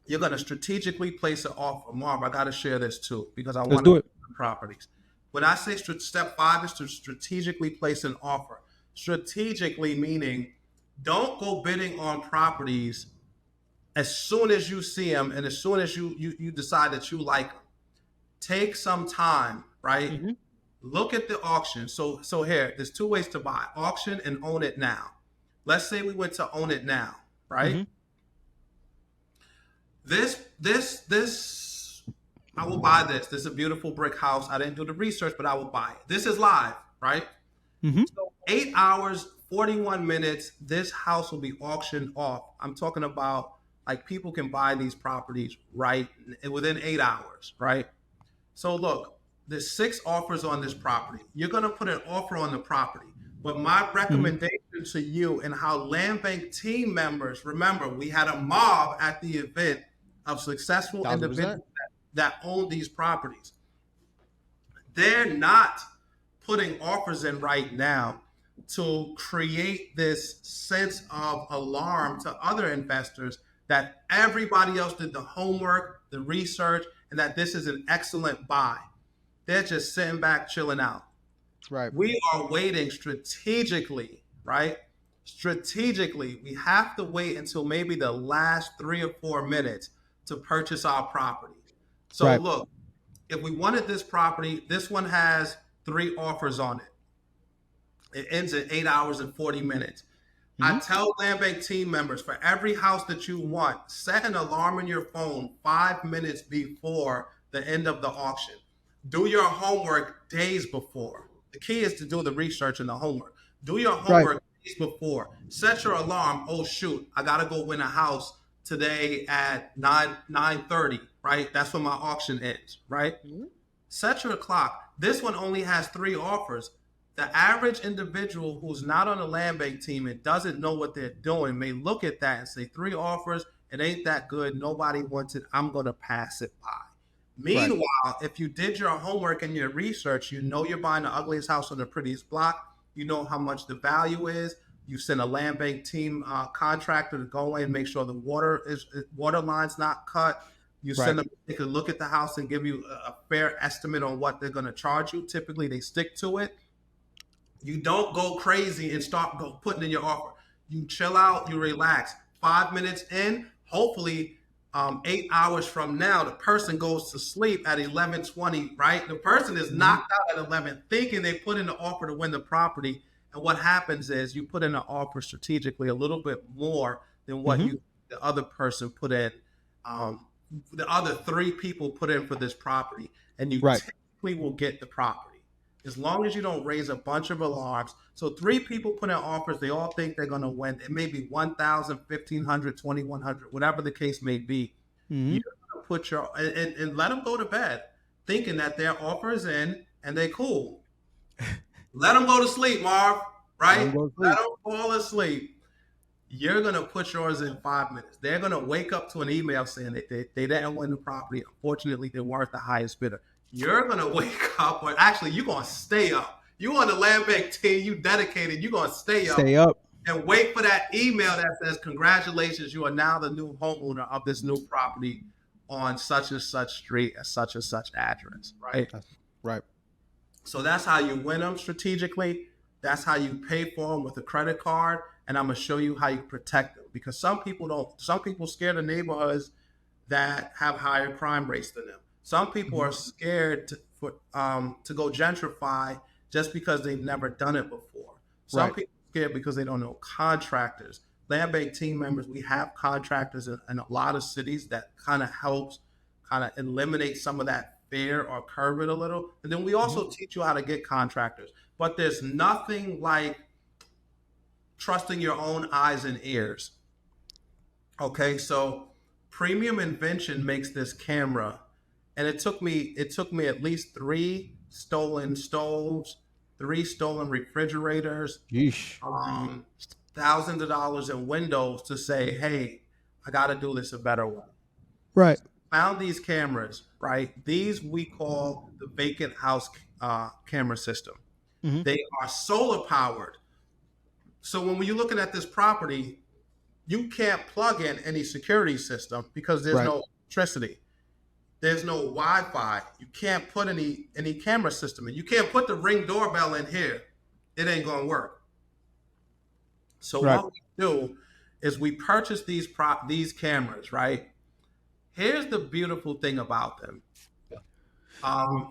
Speaker 1: you're going to strategically place an offer. Marv, I got to share this too because I
Speaker 3: Let's
Speaker 1: want
Speaker 3: do
Speaker 1: to
Speaker 3: it.
Speaker 1: properties. When I say step 5 is to strategically place an offer, strategically meaning don't go bidding on properties as soon as you see them and as soon as you decide that you like them. Take some time, right?
Speaker 3: Mm-hmm.
Speaker 1: Look at the auction. So here, there's 2 ways to buy: auction and own it now. Let's say we went to own it now, right?
Speaker 3: Mm-hmm.
Speaker 1: This I will buy this. This is a beautiful brick house. I didn't do the research, but I will buy it. This is live, right?
Speaker 3: Mm-hmm.
Speaker 1: So 8 hours, 41 minutes, this house will be auctioned off. I'm talking about like people can buy these properties right within 8 hours, right? So look, there's 6 offers on this property. You're going to put an offer on the property. But my
Speaker 3: Mm-hmm.
Speaker 1: recommendation to you and how land bank team members, remember, we had a mob at the event of successful
Speaker 3: 1000%.
Speaker 1: individuals that own these properties. They're not putting offers in right now to create this sense of alarm to other investors that everybody else did the homework, the research, and that this is an excellent buy. They're just sitting back, chilling out.
Speaker 3: Right.
Speaker 1: We are waiting strategically, right? Strategically, we have to wait until maybe the last 3 or 4 minutes to purchase our property. So
Speaker 3: Right.
Speaker 1: look, if we wanted this property, this one has 3 offers on it. It ends at 8 hours and 40 minutes. I
Speaker 3: Mm-hmm.
Speaker 1: tell land bank team members, for every house that you want, set an alarm on your phone 5 minutes before the end of the auction. Do your homework days before. The key is to do the research and the homework. Do your
Speaker 3: Right.
Speaker 1: homework days before. Set your alarm. Oh shoot, I gotta go win a house today at 9:30. Right, that's when my auction ends. Right,
Speaker 3: Mm-hmm.
Speaker 1: set your clock. This one only has 3 offers. The average individual who's not on a land bank team and doesn't know what they're doing may look at that and say, 3 offers, it ain't that good. Nobody wants it. I'm going to pass it by.
Speaker 3: Right.
Speaker 1: Meanwhile, if you did your homework and your research, you know you're buying the ugliest house on the prettiest block. You know how much the value is. You send a land bank team contractor to go in and make sure the water line's not cut. You
Speaker 3: Right.
Speaker 1: send them to take a look at the house and give you a fair estimate on what they're going to charge you. Typically, they stick to it. You don't go crazy and start putting in your offer. You chill out, you relax. 5 minutes in, hopefully, 8 hours from now, the person goes to sleep at 11:20. Right, the person is
Speaker 3: Mm-hmm.
Speaker 1: knocked out at 11, thinking they put in the offer to win the property. And what happens is you put in an offer strategically a little bit more than what
Speaker 3: Mm-hmm.
Speaker 1: the other person put in. Um, the other 3 people put in for this property, and you
Speaker 3: Right.
Speaker 1: typically will get the property as long as you don't raise a bunch of alarms. So 3 people put in offers. They all think they're going to win. It may be 1,000, 1,500, 2,100, whatever the case may be.
Speaker 3: Mm-hmm.
Speaker 1: You're going to put your and let them go to bed thinking that their offer is in and they cool. Let them go to sleep, Marv.
Speaker 3: Let 'em
Speaker 1: Right?
Speaker 3: go to
Speaker 1: Let
Speaker 3: sleep.
Speaker 1: them fall asleep. You're going to put yours in 5 minutes. They're going to wake up to an email saying that they didn't win the property. Unfortunately, they weren't the highest bidder. You're going to wake up, or actually, you're going to stay up. You on the land bank team, you dedicated, you're going to stay up
Speaker 3: Stay up.
Speaker 1: and wait for that email that says, congratulations, you are now the new homeowner of this new property on such and such street at such and such address, right?
Speaker 3: Right.
Speaker 1: So that's how you win them strategically. That's how you pay for them with a credit card. And I'm going to show you how you protect them, because some people don't. Some people scare the neighborhoods that have higher crime rates than them. Some people are scared to go gentrify just because they've never done it before. Some
Speaker 3: Right.
Speaker 1: people are scared because they don't know contractors. Land bank team members, we have contractors in a lot of cities that kind of helps kind of eliminate some of that fear or curb it a little. And then we also teach you how to get contractors. But there's nothing like trusting your own eyes and ears. Okay, so Premium Invention makes this camera, and it took me at least 3 stolen stoves, 3 stolen refrigerators,
Speaker 3: Yeesh.
Speaker 1: thousands of dollars in windows to say, hey, I got to do this a better way.
Speaker 3: Right.
Speaker 1: Found these cameras, right? These we call the vacant house camera system.
Speaker 3: Mhm.
Speaker 1: They are solar powered. So when you're looking at this property, you can't plug in any security system because there's
Speaker 3: Right.
Speaker 1: no electricity. There's no Wi-Fi. You can't put any camera system in. You can't put the Ring doorbell in here. It ain't gonna work. So
Speaker 3: Right.
Speaker 1: what we do is we purchase these cameras, right? Here's the beautiful thing about them.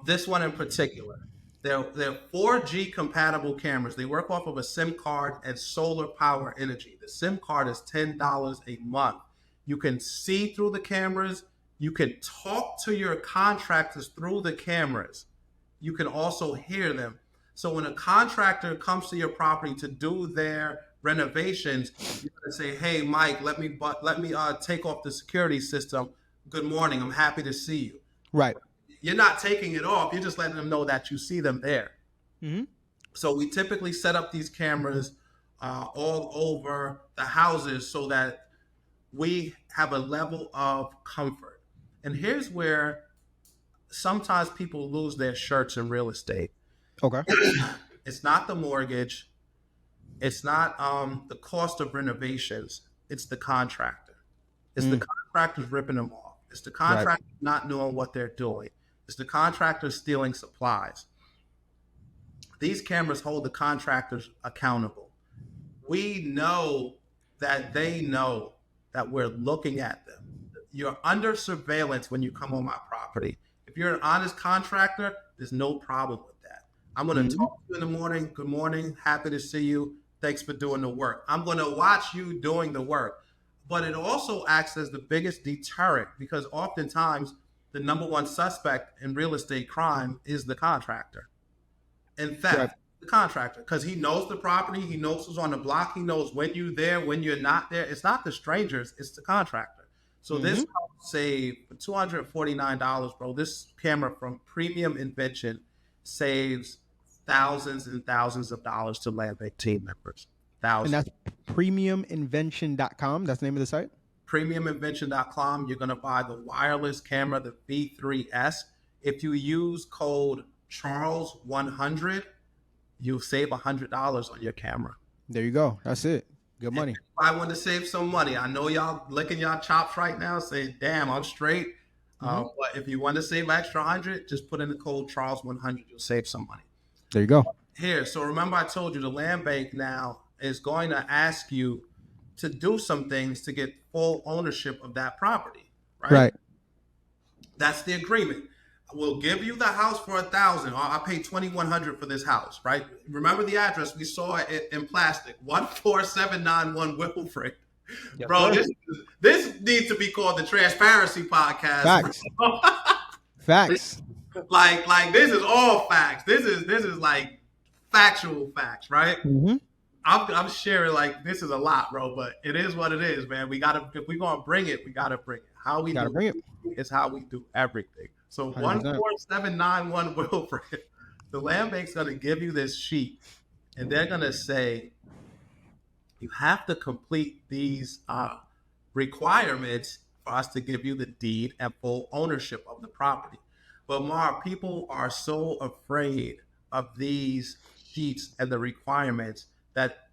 Speaker 1: This one in particular, they're 4G compatible cameras. They work off of a SIM card and solar power energy. The SIM card is $10 a month. You can see through the cameras. You can talk to your contractors through the cameras. You can also hear them. So when a contractor comes to your property to do their renovations, you're gonna say, "Hey, Mike, let me take off the security system. Good morning. I'm happy to see you."
Speaker 3: Right.
Speaker 1: You're not taking it off. You're just letting them know that you see them there.
Speaker 3: Mm-hmm.
Speaker 1: So we typically set up these cameras all over the houses so that we have a level of comfort. And here's where sometimes people lose their shirts in real estate.
Speaker 3: Okay.
Speaker 1: It's not the mortgage. It's not the cost of renovations. It's the contractor. It's the contractors ripping them off. It's the contractor not knowing what they're doing. It's the contractor stealing supplies. These cameras hold the contractors accountable. We know that they know that we're looking at them. You're under surveillance when you come on my property. If you're an honest contractor, there's no problem with that. I'm going to talk to you in the morning. Good morning. Happy to see you. Thanks for doing the work. I'm going to watch you doing the work. But it also acts as the biggest deterrent because oftentimes the number one suspect in real estate crime is the contractor. In fact, the contractor, because he knows the property, he knows who's on the block, he knows when you're there, when you're not there. It's not the strangers, it's the contractor. So this house saved for $249, bro. This camera from Premium Invention saves thousands and thousands of dollars to land bank team members. Thousands.
Speaker 3: And that's premiuminvention.com. That's the name of the site?
Speaker 1: Premiuminvention.com. You're going to buy the wireless camera, the V3S. If you use code Charles100, you'll save $100 on your camera.
Speaker 3: There you go. That's it. Good money.
Speaker 1: If I want to save some money, I know y'all licking y'all chops right now, saying, "Damn, I'm straight." But if you want to save extra 100, just put in the code Charles100. You'll save some money.
Speaker 3: There you go.
Speaker 1: Here, so remember I told you the land bank now is going to ask you to do some things to get full ownership of that property, right?
Speaker 3: Right.
Speaker 1: That's the agreement. We'll give you the house for $1,000. I paid $2,100 for this house, right? Remember the address? We saw it in plastic, 14791 Wilfred.
Speaker 3: Yes,
Speaker 1: Bro,
Speaker 3: sir.
Speaker 1: this needs to be called the Transparency Podcast.
Speaker 3: Facts. Facts.
Speaker 1: Like this is all facts. This is like factual facts, right?
Speaker 3: Mm-hmm.
Speaker 1: I'm sharing like this is a lot, bro, but it is what it is, man. If we're gonna bring it, we gotta bring it. How we
Speaker 3: Gotta
Speaker 1: do
Speaker 3: bring it.
Speaker 1: is how we do everything. So
Speaker 3: 100%.
Speaker 1: 14791 Wilfred, the land bank's gonna give you this sheet, and they're gonna say you have to complete these requirements for us to give you the deed and full ownership of the property. But Mar, people are so afraid of these sheets and the requirements that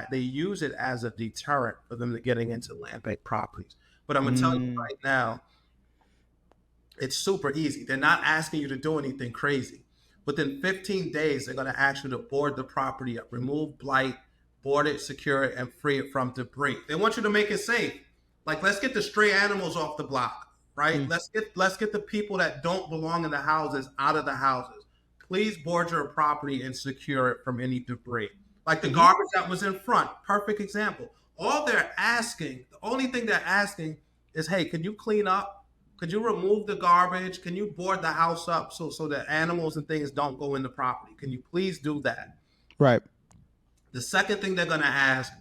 Speaker 1: they use it as a deterrent for them to getting into land bank properties. But I'm gonna tell you right now, it's super easy. They're not asking you to do anything crazy. Within 15 days, they're gonna ask you to board the property up, remove blight, board it, secure it, and free it from debris. They want you to make it safe. Like, let's get the stray animals off the block, right? Let's get the people that don't belong in the houses out of the houses. Please board your property and secure it from any debris. Like the garbage that was in front, perfect example. All they're asking, the only thing they're asking is, hey, can you clean up? Could you remove the garbage? Can you board the house up so that animals and things don't go in the property? Can you please do that?
Speaker 3: Right.
Speaker 1: The second thing they're going to ask,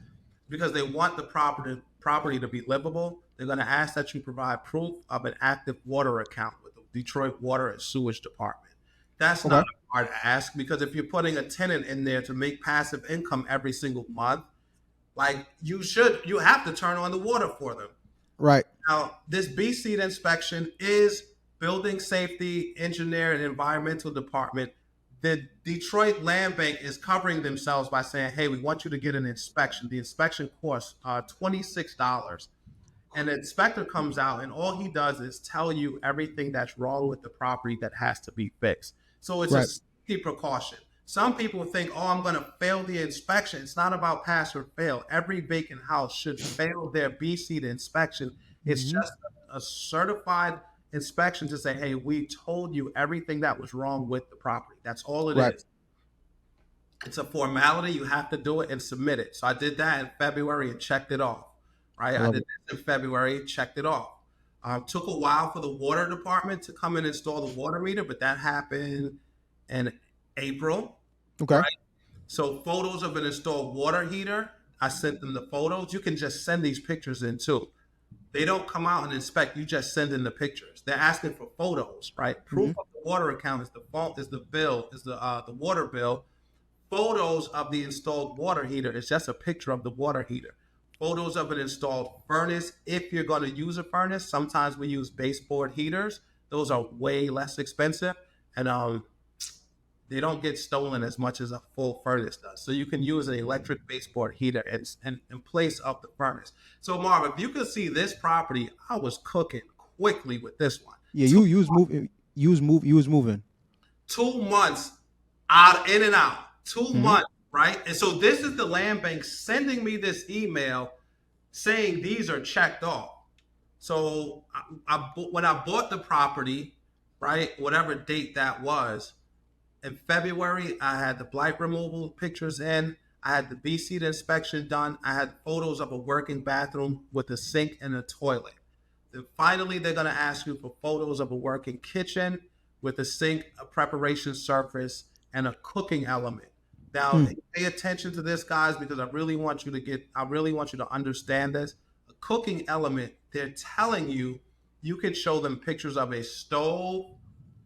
Speaker 1: because they want the property to be livable, they're going to ask that you provide proof of an active water account with the Detroit Water and Sewage Department. That's not a hard ask, because if you're putting a tenant in there to make passive income every single month, like you have to turn on the water for them.
Speaker 3: Right.
Speaker 1: Now, this B-Seed inspection is Building Safety, Engineer, and Environmental Department the Detroit Land Bank is covering themselves by saying, hey, we want you to get an inspection. The inspection costs $26. And the inspector comes out and all he does is tell you everything that's wrong with the property that has to be fixed. So it's a
Speaker 3: Right.
Speaker 1: safety precaution. Some people think, oh, I'm going to fail the inspection. It's not about pass or fail. Every vacant house should fail their BC to inspection. It's
Speaker 3: Mhm.
Speaker 1: just a certified inspection to say, hey, we told you everything that was wrong with the property. That's all it
Speaker 3: Right.
Speaker 1: is. It's a formality. You have to do it and submit it. So I did that in February and checked it off. Right?
Speaker 3: I
Speaker 1: I
Speaker 3: love
Speaker 1: did
Speaker 3: it.
Speaker 1: this in February, checked it off. Took a while for the water department to come and install the water meter, but that happened in April.
Speaker 3: Okay.
Speaker 1: Right? So photos of an installed water heater, I sent them the photos. You can just send these pictures in too. They don't come out and inspect. You just send in the pictures. They're asking for photos, right? Proof
Speaker 3: Mhm.
Speaker 1: of the water account is the phone, is the bill, is the water bill. Photos of the installed water heater is just a picture of the water heater. Photos of an installed furnace. If you're going to use a furnace, sometimes we use baseboard heaters. Those are way less expensive, and they don't get stolen as much as a full furnace does. So you can use an electric baseboard heater in place of the furnace. So Marv, if you could see this property, I was cooking quickly with this one.
Speaker 3: Yeah, you was moving. You was moving.
Speaker 1: 2 months out in and out. 2
Speaker 3: Mhm.
Speaker 1: months, right? And so this is the land bank sending me this email saying these are checked off. So when I bought the property, right, whatever date that was, in February, I had the blight removal pictures in. I had the BC inspection done. I had photos of a working bathroom with a sink and a toilet. Then finally, they're going to ask you for photos of a working kitchen with a sink, a preparation surface, and a cooking element. Now,
Speaker 3: Hmm.
Speaker 1: pay attention to this, guys, because I really want you to understand this. A cooking element, they're telling you, you can show them pictures of a stove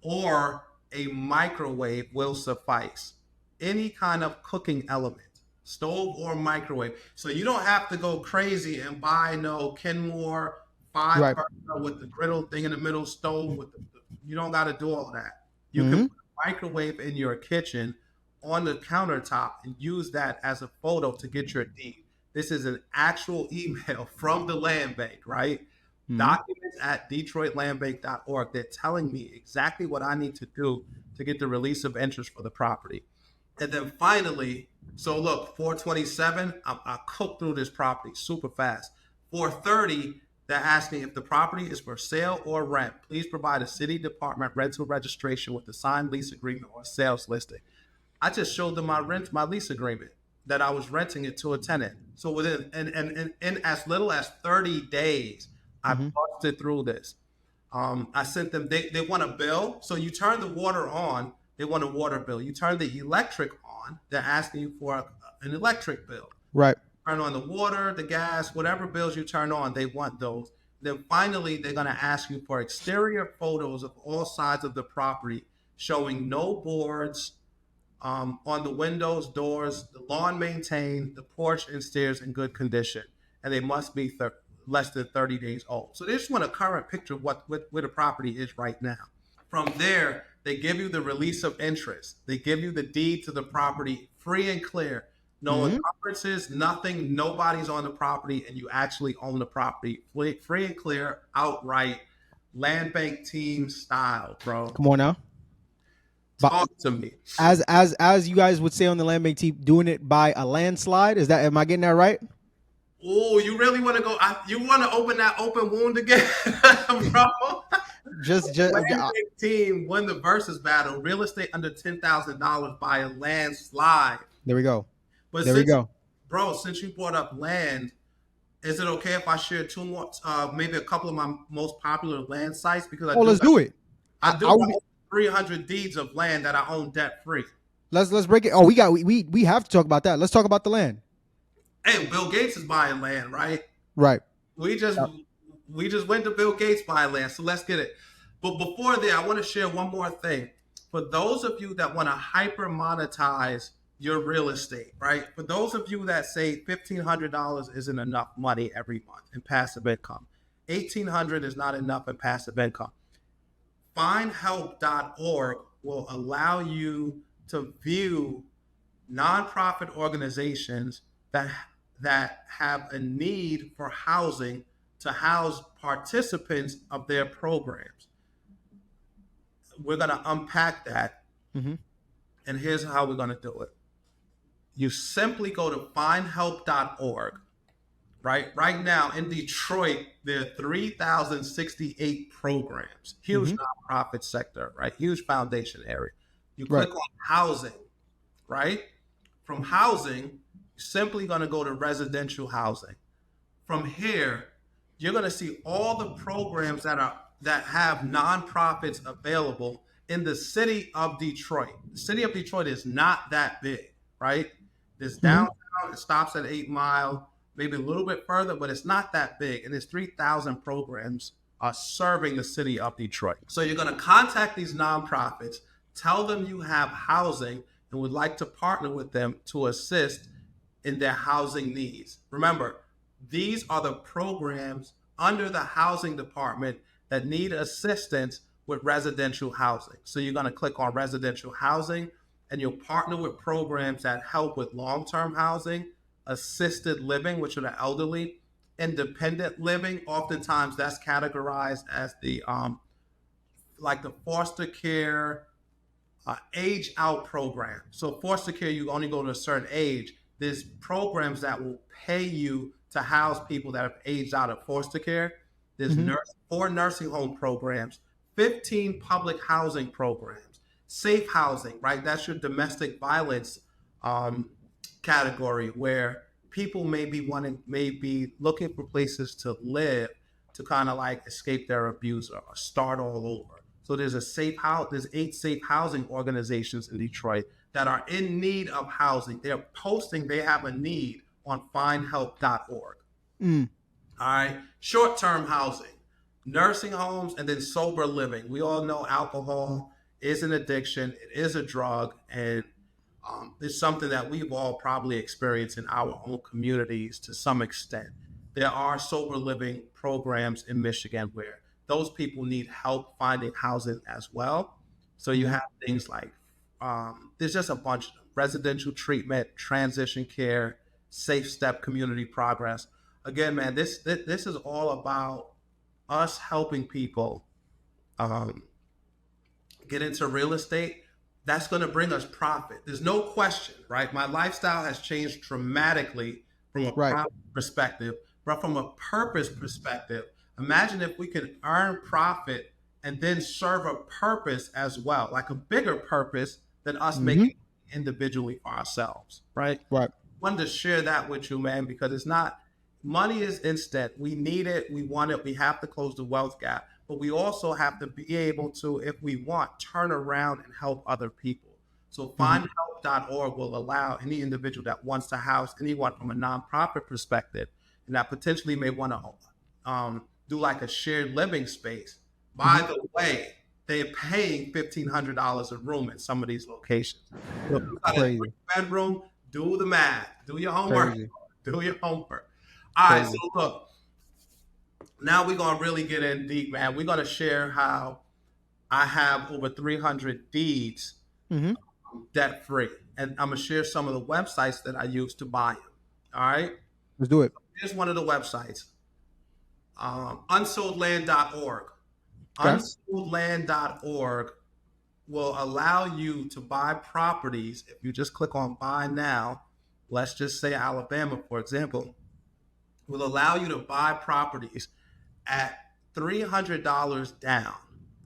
Speaker 1: or a microwave will suffice. Any kind of cooking element, stove or microwave. So you don't have to go crazy and buy no Kenmore five
Speaker 3: Right.
Speaker 1: burner with the griddle thing in the middle, stove with you don't got to do all that. You can
Speaker 3: Mhm.
Speaker 1: put a microwave in your kitchen on the countertop and use that as a photo to get your deed. This is an actual email from the land bank, right?
Speaker 3: Mhm.
Speaker 1: Documents at detroitlandbank.org. They're telling me exactly what I need to do to get the release of interest for the property. And then finally, so look, 427, I cooked through this property super fast. 430, they're asking if the property is for sale or rent. Please provide a city department rental registration with a signed lease agreement or sales listing. I just showed them my lease agreement that I was renting it to a tenant. So within in as little as 30 days, I
Speaker 3: Mhm.
Speaker 1: busted through this. I sent them, they want a bill. So you turn the water on, they want a water bill. You turn the electric on, they're asking you for an electric bill.
Speaker 3: Right.
Speaker 1: Turn on the water, the gas, whatever bills you turn on, they want those. Then finally, they're going to ask you for exterior photos of all sides of the property showing no boards, on the windows, doors, the lawn maintained, the porch and stairs in good condition, and they must be less than 30 days old. So they just want a current picture of where the property is right now. From there, they give you the release of interest. They give you the deed to the property free and clear. No
Speaker 3: Mhm.
Speaker 1: encumbrances, nothing, nobody's on the property, and you actually own the property free and clear, outright, land bank team style, bro.
Speaker 3: Come on now. But
Speaker 1: Talk to me.
Speaker 3: as you guys would say on the land bank team, doing it by a landslide. Is that, am I getting that right?
Speaker 1: Oh, you really want to go? You want to open that open wound again, bro?
Speaker 3: Just
Speaker 1: Land bank team win the versus battle. Real estate under $10,000 by a landslide.
Speaker 3: there we go.
Speaker 1: But
Speaker 3: There we
Speaker 1: since,
Speaker 3: go.
Speaker 1: bro, since you brought up land, is it okay if I share two more, maybe a couple of my most popular land sites? Because
Speaker 3: Oh, let's do it.
Speaker 1: I do
Speaker 3: I
Speaker 1: got
Speaker 3: would,
Speaker 1: 300 deeds of land that I own debt free.
Speaker 3: let's break it. Oh, we have to talk about that. Let's talk about the land.
Speaker 1: Hey, Bill Gates is buying land, right?
Speaker 3: Right.
Speaker 1: We just
Speaker 3: Yep.
Speaker 1: we just went to Bill Gates buying land, so let's get it. But before that, I want to share one more thing. For those of you that want to hyper monetize your real estate, right? For those of you that say $1,500 isn't enough money every month in passive income, 1,800 is not enough in passive income. Findhelp.org will allow you to view nonprofit organizations that have a need for housing to house participants of their programs. We're going to unpack that,
Speaker 3: Mm-hmm.
Speaker 1: and here's how we're going to do it. You simply go to findhelp.org. Right now in Detroit, there are 3,068 programs, huge
Speaker 3: Mm-hmm.
Speaker 1: nonprofit sector, right? Huge foundation area. You
Speaker 3: Right.
Speaker 1: click on housing, right? From housing, you're simply going to go to residential housing. From here, you're going to see all the programs that have nonprofits available in the city of Detroit. The city of Detroit is not that big, right? This
Speaker 3: Mm-hmm.
Speaker 1: downtown, it stops at 8 Mile, maybe a little bit further, but it's not that big. And there's 3,000 programs serving the city of Detroit. So you're going to contact these nonprofits, tell them you have housing and would like to partner with them to assist in their housing needs. Remember, these are the programs under the housing department that need assistance with residential housing. So you're going to click on residential housing and you'll partner with programs that help with long-term housing, assisted living, which are the elderly, independent living. Oftentimes that's categorized as the like the foster care age out program. So foster care, you only go to a certain age. There's programs that will pay you to house people that have aged out of foster care. There's
Speaker 3: Mm-hmm.
Speaker 1: 4 nursing home programs, 15 public housing programs, safe housing, right? That's your domestic violence um, category where people may be looking for places to live to kind of like escape their abuser or start all over. So there's 8 safe housing organizations in Detroit that are in need of housing. They're posting they have a need on findhelp.org.
Speaker 3: Mm.
Speaker 1: All right. Short-term housing, nursing homes, and then sober living. We all know alcohol is an addiction. It is a drug, and it's something that we've all probably experienced in our own communities to some extent. There are sober living programs in Michigan where those people need help finding housing as well. So you
Speaker 3: Mm-hmm.
Speaker 1: have things like there's just a bunch of them: residential treatment, transition care, safe step community progress. Again, man, this is all about us helping people um, get into real estate. That's going to bring us profit. There's no question, right? My lifestyle has changed dramatically from a
Speaker 3: Right.
Speaker 1: profit perspective, but from a purpose perspective, imagine if we could earn profit and then serve a purpose as well, like a bigger purpose than us
Speaker 3: Mm-hmm.
Speaker 1: making individually for ourselves, right?
Speaker 3: Right.
Speaker 1: Wanted to share that with you, man, because it's not money is instant. We need it, we want it, we have to close the wealth gap, but we also have to be able to, if we want, turn around and help other people. So
Speaker 3: Mm-hmm.
Speaker 1: findhelp.org will allow any individual that wants to house anyone from a nonprofit perspective and that potentially may want to do like a shared living space.
Speaker 3: Mm-hmm.
Speaker 1: By the way, they're paying $1,500 a room in some of these locations. So if you got a
Speaker 3: Crazy.
Speaker 1: 3-bedroom, do the math, do your homework,
Speaker 3: Crazy.
Speaker 1: do your homework. All right,
Speaker 3: Crazy.
Speaker 1: so look, now we're gonna really get in deep, man. We're gonna share how I have over 300 deeds
Speaker 3: Mm-hmm.
Speaker 1: debt free, and I'm gonna share some of the websites that I use to buy them. All right,
Speaker 3: Let's do it.
Speaker 1: here's one of the websites, unsoldland.org.
Speaker 3: Okay.
Speaker 1: Unsoldland.org will allow you to buy properties. If you just click on buy now, let's just say Alabama, for example, will allow you to buy properties at $300 down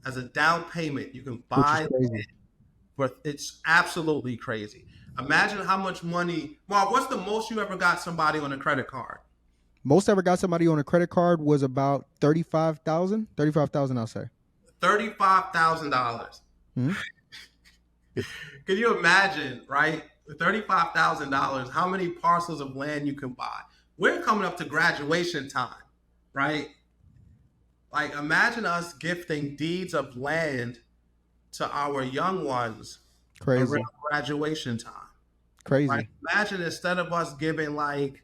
Speaker 1: as a down payment. You can
Speaker 3: Which is
Speaker 1: buy
Speaker 3: crazy.
Speaker 1: but it's absolutely crazy. Imagine how much money. Mark, what's the most you ever got somebody on a credit card?
Speaker 3: Most ever got somebody on a credit card was about 35,000. 35,000, I'll say.
Speaker 1: $35,000.
Speaker 3: Mm-hmm.
Speaker 1: Can you imagine, right? $35,000, how many parcels of land you can buy? We're coming up to graduation time, right? Like, imagine us gifting deeds of land to our young ones
Speaker 3: Crazy.
Speaker 1: around graduation time.
Speaker 3: Crazy.
Speaker 1: Like, imagine instead of us giving like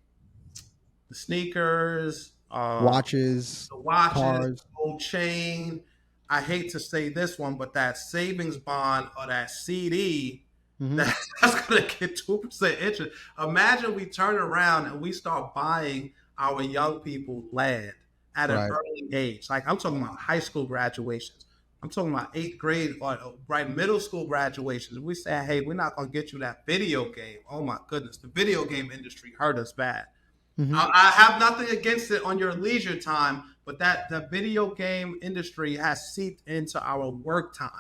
Speaker 1: the sneakers,
Speaker 3: Watches,
Speaker 1: the watches,
Speaker 3: cars.
Speaker 1: gold chain. I hate to say this one, but that savings bond or that CD That's going to get 2% interest. Imagine we turn around and we start buying our young people land at an
Speaker 3: Right.
Speaker 1: early age. Like I'm talking about high school graduations. I'm talking about eighth grade or right middle school graduations. We say, hey, we're not going to get you that video game. Oh my goodness, the video game industry hurt us bad. I have nothing against it on your leisure time, but that the video game industry has seeped into our work time.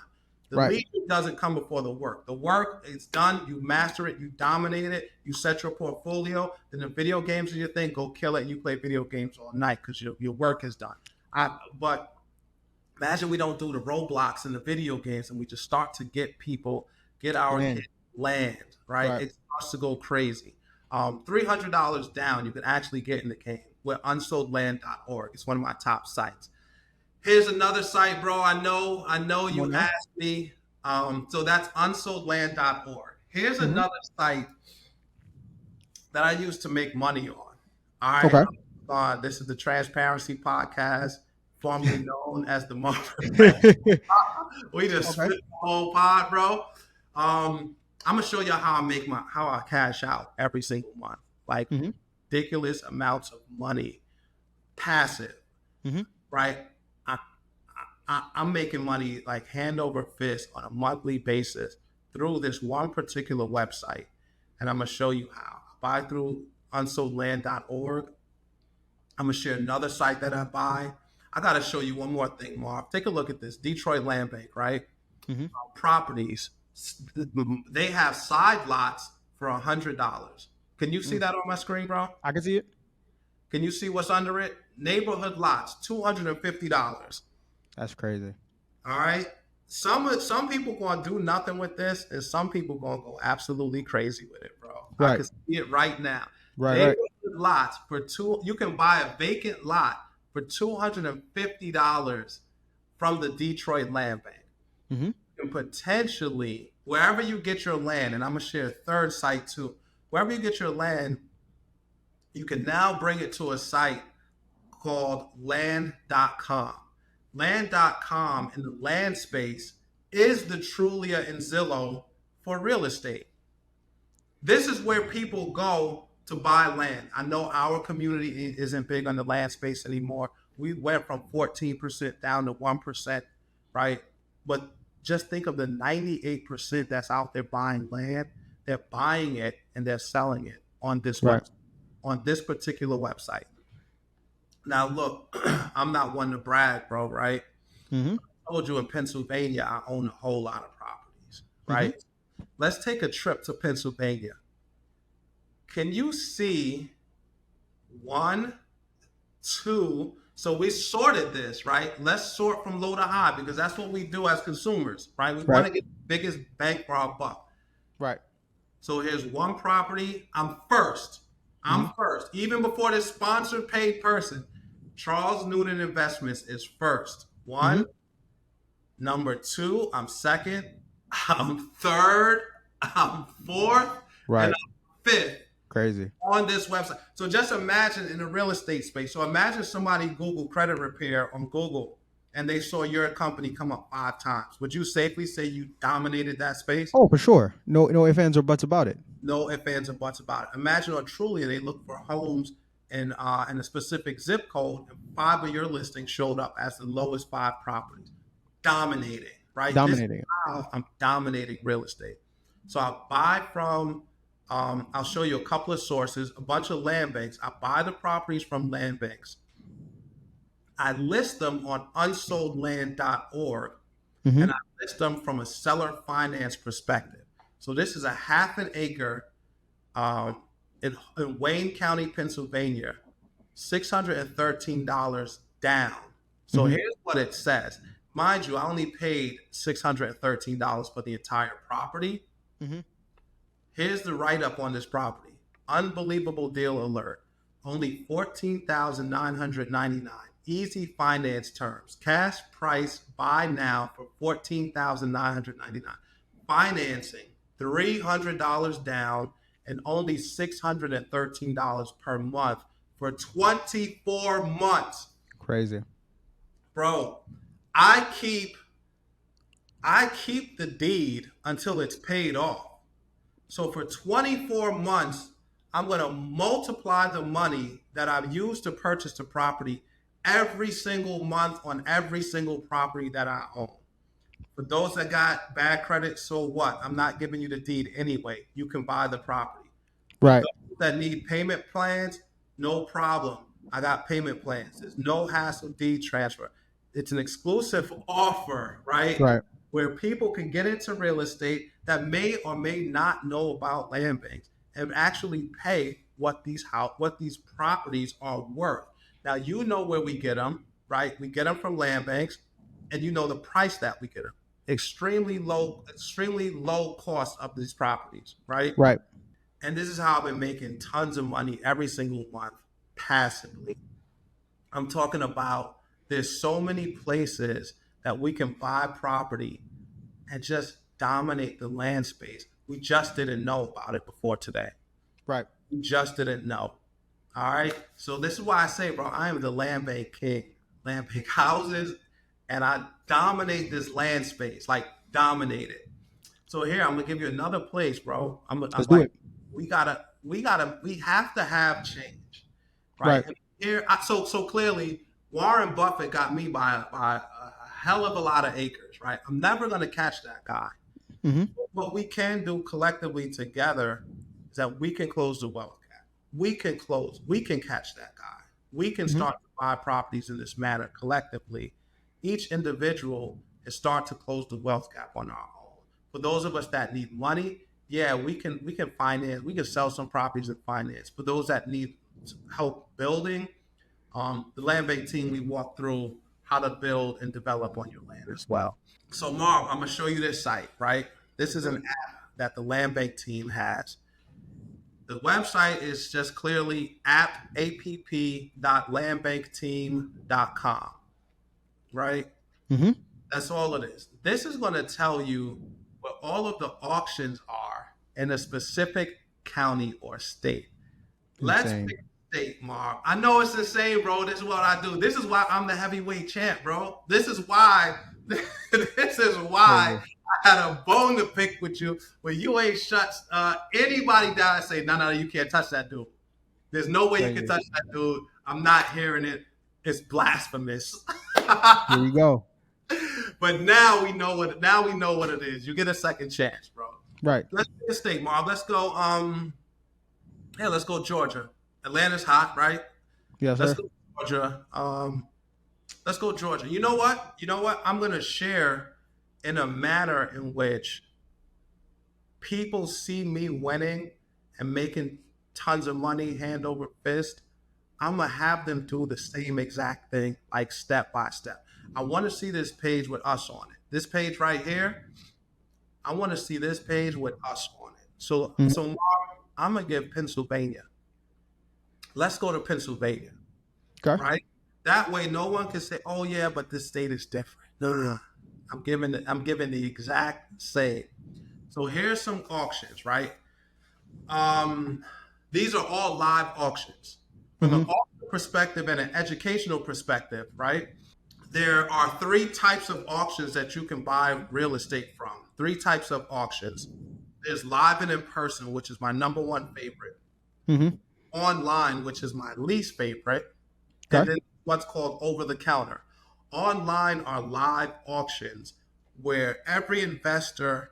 Speaker 1: The
Speaker 3: Right.
Speaker 1: leisure doesn't come before the work. The work is done. You master it. You dominate it. You set your portfolio. Then the video games are your thing. Go kill it. You play video games all night because your work is done. But imagine we don't do the Roblox and the video games, and we just start to get our kids land. Right? It starts to go crazy. $300 down, you can actually get in the game with unsoldland.org. It's one of my top sites. Here's another site, bro. I know you asked me. So that's unsoldland.org. Here's another site that I used to make money on. All right. Okay. This is the Transparency Podcast, formerly known as the Marvin. We just split the whole pod, bro. I'm gonna show you how I cash out every single month, like ridiculous amounts of money, passive, right? I'm making money like hand over fist on a monthly basis through this one particular website, and I'm gonna show you how. I buy through unsoldland.org. I'm gonna share another site that I buy. I gotta show you one more thing, Marv. Take a look at this Detroit Land Bank, right? Properties. They have side lots for $100. Can you see that on my screen, bro?
Speaker 3: I can see it.
Speaker 1: Can you see what's under it? Neighborhood lots, $250.
Speaker 3: That's crazy.
Speaker 1: All right. Some people gonna do nothing with this, and some people gonna go absolutely crazy with it, bro.
Speaker 3: Right.
Speaker 1: I can see it right now.
Speaker 3: Right.
Speaker 1: Neighborhood lots you can buy a vacant lot for $250 from the Detroit Land Bank. And potentially wherever you get your land, and I'm gonna share a third site too. Wherever you get your land, you can now bring it to a site called land.com. Land.com in the land space is the Trulia and Zillow for real estate. This is where people go to buy land. I know our community isn't big on the land space anymore. We went from 14% down to 1%, right? But just think of the 98% that's out there buying land. They're buying it and they're selling it on this website, on this particular website. Now, look, I'm not one to brag, bro, right? I told you in Pennsylvania, I own a whole lot of properties, right? Let's take a trip to Pennsylvania. Can you see 1, 2? So we sorted this, right? Let's sort from low to high because that's what we do as consumers, right? We want to get the biggest bang for our buck.
Speaker 3: Right.
Speaker 1: So here's one property. I'm first. Even before this sponsored paid person, Charles Noonan Investments is first. One. Number 2, I'm second. I'm third. I'm fourth.
Speaker 3: Right.
Speaker 1: And I'm fifth.
Speaker 3: Crazy.
Speaker 1: On this website. So just imagine in the real estate space. So imagine somebody Google credit repair on Google and they saw your company come up 5 times. Would you safely say you dominated that space?
Speaker 3: Oh, for sure. No ifs, ands, or buts about it.
Speaker 1: No ifs, ands, or buts about it. Imagine on Trulia, they look for homes in a specific zip code, and 5 of your listings showed up as the lowest 5 properties. Dominating, right?
Speaker 3: Dominating.
Speaker 1: I'm dominating real estate. So I buy from I'll show you a couple of sources, a bunch of land banks. I buy the properties from land banks. I list them on unsoldland.org, and I list them from a seller finance perspective. So this is a half an acre in Wayne County, Pennsylvania, $613 down. So here's what it says. Mind you, I only paid $613 for the entire property. Here's the write-up on this property. Unbelievable deal alert. Only $14,999. Easy finance terms. Cash price buy now for $14,999. Financing, $300 down and only $613 per month for 24 months.
Speaker 3: Crazy.
Speaker 1: Bro, I keep the deed until it's paid off. So for 24 months, I'm going to multiply the money that I've used to purchase the property every single month on every single property that I own. For those that got bad credit, so what? I'm not giving you the deed anyway. You can buy the property. For
Speaker 3: Right.
Speaker 1: those that need payment plans, no problem. I got payment plans. There's no hassle deed transfer. It's an exclusive offer, right?
Speaker 3: Right.
Speaker 1: Where people can get into real estate that may or may not know about land banks and actually pay what these properties are worth. Now you know where we get them, right? We get them from land banks, and you know the price that we get them. Extremely low cost of these properties, right?
Speaker 3: Right.
Speaker 1: And this is how I've been making tons of money every single month passively. I'm talking about there's so many places that we can buy property and just dominate the land space. We just didn't know about it before today.
Speaker 3: Right.
Speaker 1: We just didn't know. All right. So this is why I say, bro, I am the land bank king. Land bank houses, and I dominate this land space, like dominate it. So here I'm gonna give you another place, bro. I'm
Speaker 3: Let's do
Speaker 1: like,
Speaker 3: it.
Speaker 1: we have to have change, right?
Speaker 3: Right.
Speaker 1: And here, so clearly, Warren Buffett got me by a hell of a lot of acres, right? I'm never gonna catch that guy.
Speaker 3: Mm-hmm.
Speaker 1: What we can do collectively together is that we can close the wealth gap. We can catch that guy. We can
Speaker 3: Mm-hmm.
Speaker 1: start to buy properties in this manner collectively. Each individual is start to close the wealth gap on our own. For those of us that need money, yeah, we can finance, we can sell some properties and finance. For those that need help building, the land bank team, we walk through how to build and develop on your land as well. So Marv, I'm gonna show you this site, right? This is an app that the land bank team has. The website is just clearly app.landbankteam.com, right?
Speaker 3: Mm-hmm.
Speaker 1: That's all it is. This is going to tell you what all of the auctions are in a specific county or state. Let's
Speaker 3: Insane.
Speaker 1: pick a state, Marv. I know it's insane, bro. This is what I do. This is why I'm the heavyweight champ, bro. This is why. This is why I had a bone to pick with you. When you ain't shut anybody down and say, no, you can't touch that dude. There's no way you can touch that dude. I'm not hearing it. It's blasphemous.
Speaker 3: Here we go.
Speaker 1: But now we know what it is. You get a second chance, bro.
Speaker 3: Right.
Speaker 1: Let's pick a state, Marv. Let's go. Let's go Georgia. Atlanta's hot, right?
Speaker 3: Yes,
Speaker 1: Let's
Speaker 3: sir.
Speaker 1: go Georgia. Let's go Georgia. You know what? I'm gonna share in a manner in which people see me winning and making tons of money hand over fist. I'm gonna have them do the same exact thing, like step by step. I want to see this page with us on it. This page right here. I want to see this page with us on it. So, Mark, I'm gonna give Pennsylvania. Let's go to Pennsylvania,
Speaker 3: Okay.
Speaker 1: right? That way, no one can say, "Oh yeah, but this state is different." No. I'm giving the exact same. So here's some auctions, right? These are all live auctions. From an auction perspective and an educational perspective, right? There are three types of auctions that you can buy real estate from. Three types of auctions. There's live and in person, which is my number one favorite.
Speaker 3: Mm-hmm.
Speaker 1: Online, which is my least favorite.
Speaker 3: Okay.
Speaker 1: And then what's called over the counter. Online are live auctions where every investor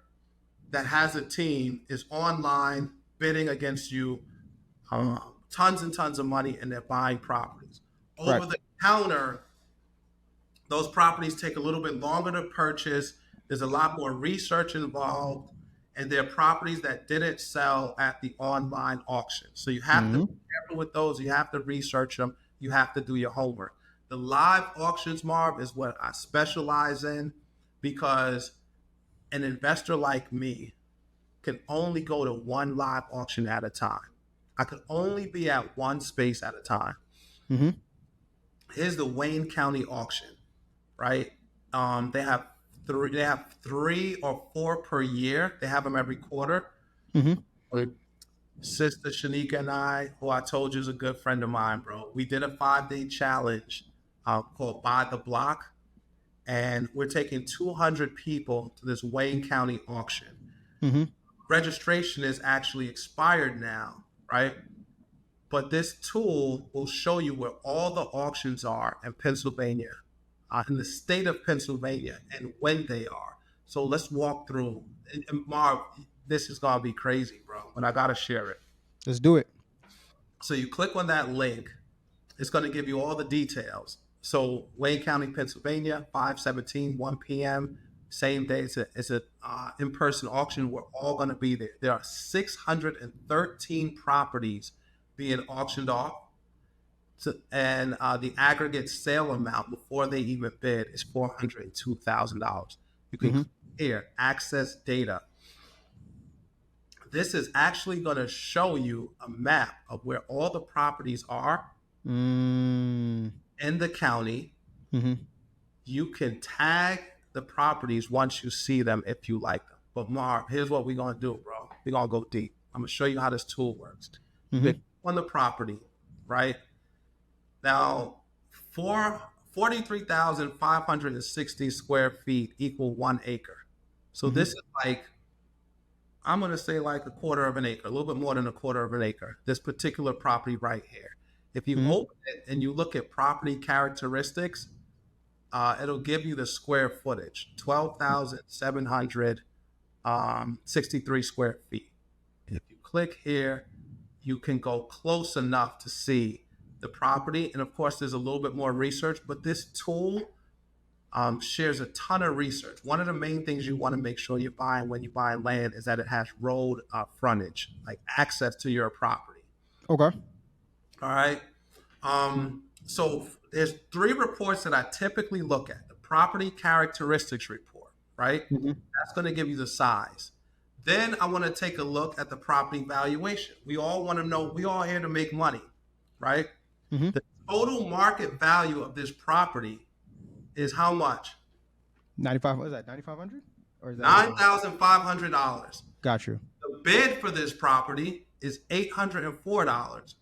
Speaker 1: that has a team is online bidding against you tons and tons of money, and they're buying properties. Over the counter, those properties take a little bit longer to purchase. There's a lot more research involved, and they're properties that didn't sell at the online auction. So you have to be careful with those. You have to research them. You have to do your homework. The live auctions, Marv, is what I specialize in because an investor like me can only go to one live auction at a time. I can only be at one space at a time.
Speaker 3: Mm-hmm.
Speaker 1: Here's the Wayne County auction, right? They have three or four per year. They have them every quarter.
Speaker 3: Mm-hmm.
Speaker 1: Sister Shanika and I, who I told you is a good friend of mine, bro. We did a 5-day challenge called Buy the Block, and we're taking 200 people to this Wayne County auction.
Speaker 3: Mm-hmm.
Speaker 1: registration is actually expired now, right? But this tool will show you where all the auctions are in Pennsylvania, in the state of Pennsylvania, and when they are. So let's walk through. And Marv, this is gonna be crazy, bro, but I gotta share it.
Speaker 3: Let's do it.
Speaker 1: So you click on that link. It's going to give you all the details. So Wayne County, Pennsylvania, 5/17, 1 p.m. Same day. It's a in-person auction. We're all going to be there. There are 613 properties being auctioned off. And the aggregate sale amount before they even bid is $402,000. You can click here, access data. This is actually going to show you a map of where all the properties are in the county. You can tag the properties once you see them if you like them. But Marv, here's what we're going to do, bro. We're going to go deep. I'm going to show you how this tool works. Click on the property, right? Now, 43,560 square feet equal 1 acre. So this is like, I'm going to say like a quarter of an acre, a little bit more than a quarter of an acre, this particular property right here. If you open it and you look at property characteristics, it'll give you the square footage, 12,763 square feet. If you click here, you can go close enough to see the property. And of course, there's a little bit more research, but this tool shares a ton of research. One of the main things you want to make sure you're buying when you buy land is that it has road frontage, like access to your property.
Speaker 3: Okay.
Speaker 1: All right. So there's 3 reports that I typically look at. The property characteristics report, right? That's going to give you the size. Then I want to take a look at the property valuation. We all want to know, we all here to make money, right? The total market value of this property is how much?
Speaker 3: 95. What is that? 9,500? Or is that
Speaker 1: $9,500.
Speaker 3: Got you.
Speaker 1: The bid for this property is $804.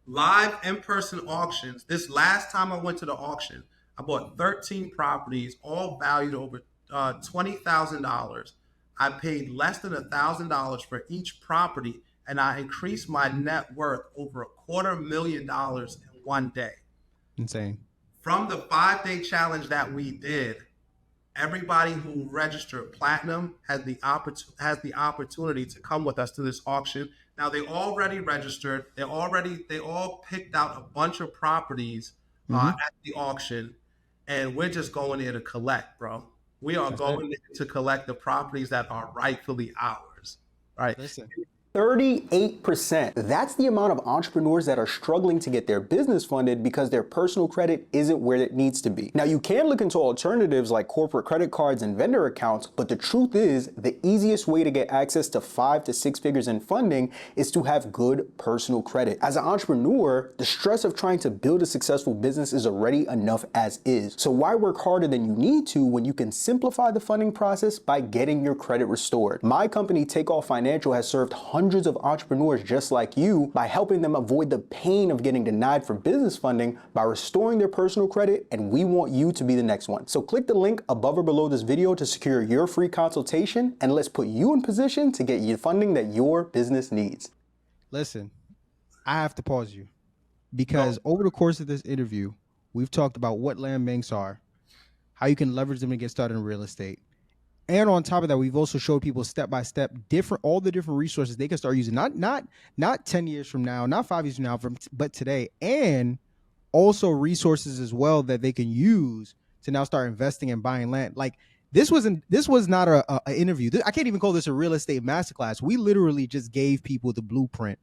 Speaker 1: Live in-person auctions. This last time I went to the auction, I bought 13 properties, all valued over $20,000. I paid less than $1,000 for each property, and I increased my net worth over $250,000 in one day.
Speaker 3: Insane.
Speaker 1: From the 5-day challenge that we did, everybody who registered platinum has the opportunity to come with us to this auction. Now they already registered. They all picked out a bunch of properties at the auction, and we're just going there to collect, bro. We are going there to collect the properties that are rightfully ours, right?
Speaker 3: Listen.
Speaker 2: 38%. That's the amount of entrepreneurs that are struggling to get their business funded because their personal credit isn't where it needs to be. Now, you can look into alternatives like corporate credit cards and vendor accounts, but the truth is the easiest way to get access to 5 to 6 figures in funding is to have good personal credit. As an entrepreneur, the stress of trying to build a successful business is already enough as is. So why work harder than you need to when you can simplify the funding process by getting your credit restored? My company, Takeoff Financial, has served hundreds of entrepreneurs just like you by helping them avoid the pain of getting denied for business funding by restoring their personal credit, and we want you to be the next one. So click the link above or below this video to secure your free consultation, and let's put you in position to get you funding that your business needs.
Speaker 3: Listen, I have to pause you because over the course of this interview, we've talked about what land banks are, how you can leverage them to get started in real estate. And on top of that, we've also showed people step by step all the different resources they can start using, not 10 years from now, not 5 years from now, but today, and also resources as well that they can use to now start investing and buying land. Like this was not a interview. I can't even call this a real estate masterclass. We literally just gave people the blueprint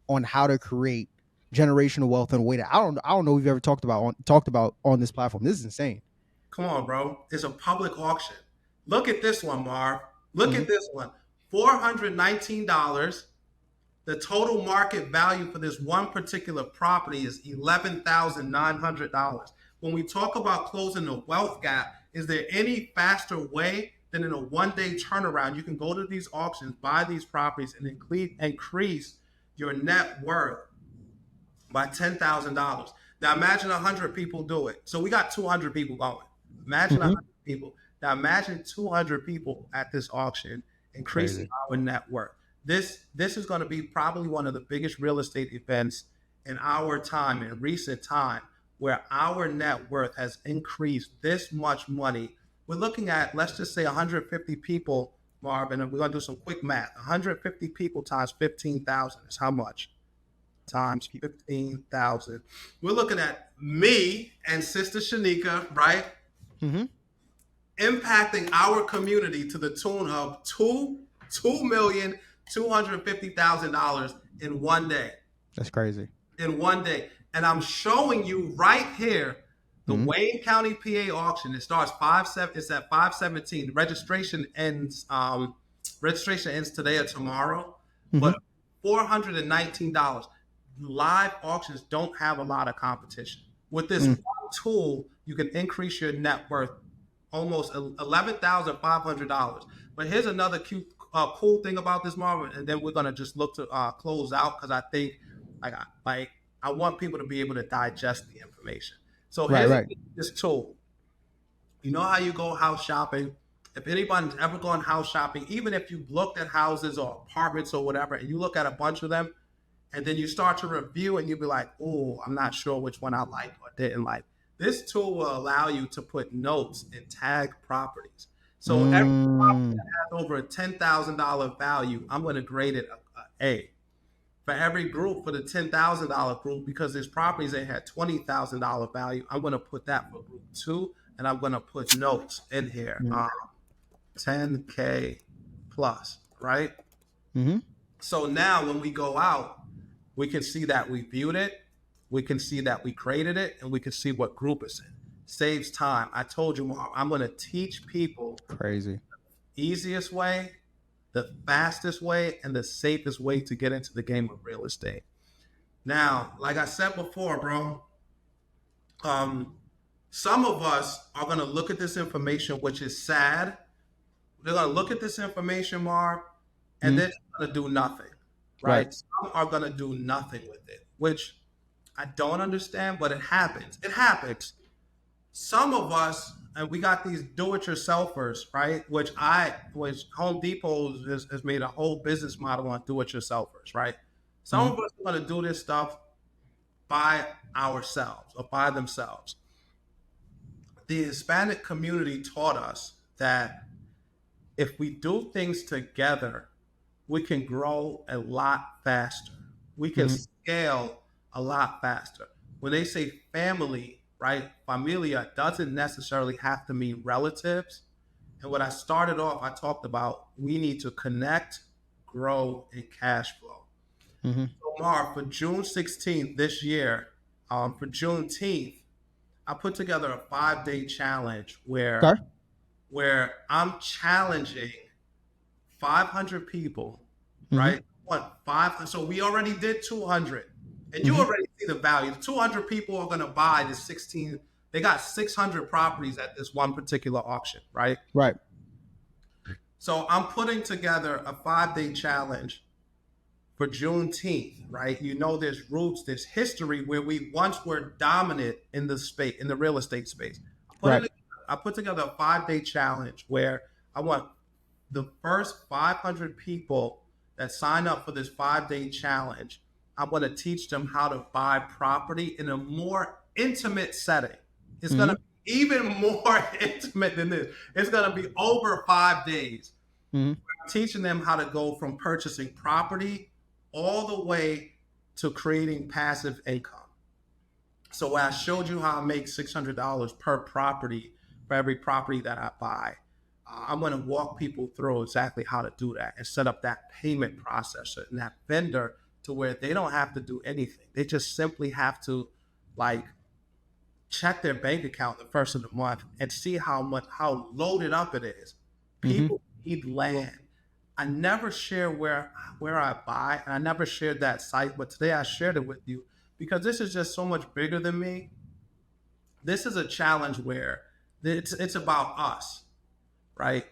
Speaker 3: on how to create generational wealth in a way that I don't know we've ever talked about on this platform. This is insane.
Speaker 1: Come on, bro. It's a public auction. Look at this one, Marv. Look at this one. $419. The total market value for this one particular property is $11,900. When we talk about closing the wealth gap, is there any faster way than in a one-day turnaround? You can go to these auctions, buy these properties, and increase your net worth by $10,000. Now imagine 100 people do it. So we got 200 people going. Imagine 100 people. Now imagine 200 people at this auction increasing our net worth. This is going to be probably one of the biggest real estate events in our time, in recent time, where our net worth has increased this much money. We're looking at, let's just say 150 people, Marvin, and we're going to do some quick math. 150 people times 15,000 is how much? Times 15,000. We're looking at me and Sister Shanika, right?
Speaker 3: Mm-hmm.
Speaker 1: Impacting our community to the tune of $2,250,000 in one day.
Speaker 3: That's crazy.
Speaker 1: In one day. And I'm showing you right here the Wayne County, PA auction. It starts it's at 5/17. Registration ends today or tomorrow, but $419. Live auctions don't have a lot of competition. With this one tool, you can increase your net worth almost $11,500. But here's another cool thing about this, Marvin, and then we're gonna just look to close out, because I think I want people to be able to digest the information. So here's this tool. You know how you go house shopping? If anybody's ever gone house shopping, even if you've looked at houses or apartments or whatever, and you look at a bunch of them, and then you start to review, and you'll be like, oh, I'm not sure which one I liked or didn't like. This tool will allow you to put notes and tag properties. So every property that has over a $10,000 value, I'm going to grade it a. For every group, for the $10,000 group, because there's properties that had $20,000 value, I'm going to put that for group 2, and I'm going to put notes in here, 10K plus, right? So now when we go out, we can see that we viewed it, we can see that we created it, and we can see what group it's in. Saves time. I told you, Mark, I'm going to teach people the easiest way, the fastest way, and the safest way to get into the game of real estate. Now, like I said before, bro, some of us are going to look at this information, which is sad. They're going to look at this information, Mark, and they're going to do nothing, right? Some are going to do nothing with it, which I don't understand, but it happens. It happens. Some of us, and we got these do-it-yourselfers, right? Which Home Depot has made a whole business model on do-it-yourselfers, right? Some of us are going to do this stuff by ourselves or by themselves. The Hispanic community taught us that if we do things together, we can grow a lot faster. We can scale a lot faster. When they say family, right? Familia doesn't necessarily have to mean relatives. And what I started off, I talked about, we need to connect, grow, and cash flow. So Mark, for June 16th this year, for Juneteenth, I put together a 5-day challenge where I'm challenging 500 people, right? So we already did 200. And you already see the value. 200 people are going to buy the 16. They got 600 properties at this one particular auction, right?
Speaker 3: Right.
Speaker 1: So I'm putting together a 5-day challenge for Juneteenth, right? You know, there's roots, there's history where we once were dominant in the space, in the real estate space. I put together a 5-day challenge where I want the first 500 people that sign up for this 5-day challenge. I'm going to teach them how to buy property in a more intimate setting. It's going to be even more intimate than this. It's going to be over 5 days. I'm teaching them how to go from purchasing property all the way to creating passive income. So I showed you how I make $600 per property for every property that I buy. I'm going to walk people through exactly how to do that and set up that payment processor and that vendor to where they don't have to do anything. They just simply have to check their bank account the first of the month and see how loaded up it is. People need land. I never share where I buy, and I never shared that site, but today I shared it with you because this is just so much bigger than me. This is a challenge where it's about us, right?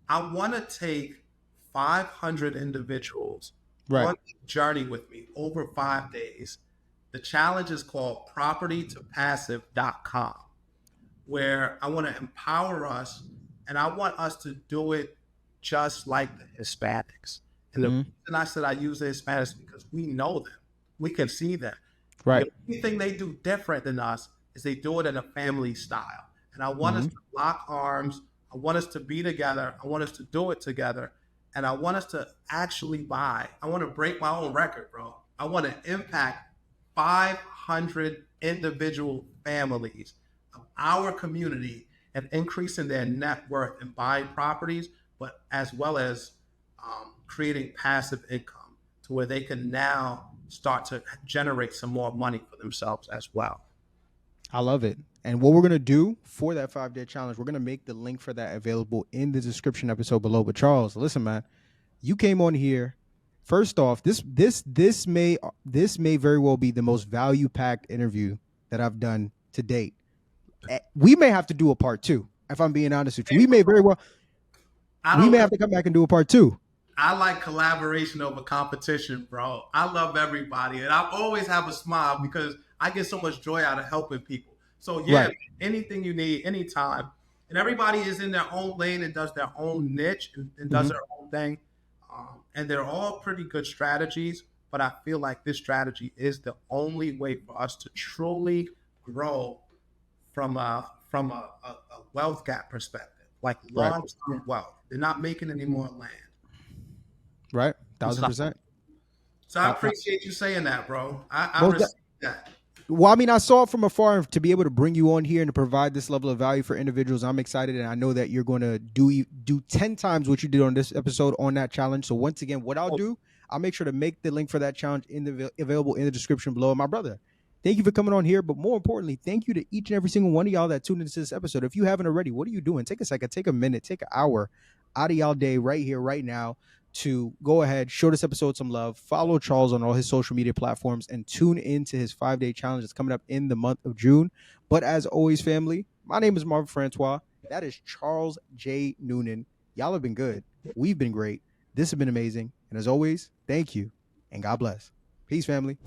Speaker 1: I want to take 500 individuals on the journey with me over 5 days. The challenge is called propertytopassive.com, where I want to empower us, and I want us to do it just like the Hispanics. And the reason I said I use the Hispanics is because we know them. We can see them.
Speaker 3: Right.
Speaker 1: The only thing they do different than us is they do it in a family style. And I want us to lock arms. I want us to be together. I want us to do it together. And I want us to actually buy. I want to break my own record, bro. I want to impact 500 individual families of our community and increasing their net worth and buying properties, but as well as creating passive income to where they can now start to generate some more money for themselves as well.
Speaker 3: I love it. And what we're going to do for that 5-day challenge, we're going to make the link for that available in the description episode below. But Charles, listen, man, you came on here. First off, this may very well be the most value-packed interview that I've done to date. We may have to do a part 2, if I'm being honest with you. We may have to come back and do a part 2.
Speaker 1: I like collaboration over competition, bro. I love everybody. And I always have a smile because I get so much joy out of helping people. So yeah, right. Anything you need, anytime. And everybody is in their own lane and does their own niche and does their own thing. And they're all pretty good strategies. But I feel like this strategy is the only way for us to truly grow from a wealth gap perspective, like long-term wealth. They're not making any more land.
Speaker 3: Right. 1,000%.
Speaker 1: So I appreciate you saying that, bro. I respect that.
Speaker 3: Well, I mean, I saw it from afar. To be able to bring you on here and to provide this level of value for individuals, I'm excited, and I know that you're going to do 10 times what you did on this episode on that challenge. So once again, what I'll do, I'll make sure to make the link for that challenge available in the description below. My brother, thank you for coming on here, but more importantly, thank you to each and every single one of y'all that tuned into this episode. If you haven't already, what are you doing? Take a second, take a minute, take an hour out of y'all day right here, right now, to go ahead, show this episode some love, follow Charles on all his social media platforms, and tune into his 5-day challenge that's coming up in the month of June. But as always, family, my name is Marvin Francois. That is Charles J. Noonan. Y'all have been good. We've been great. This has been amazing. And as always, thank you, and God bless. Peace, family.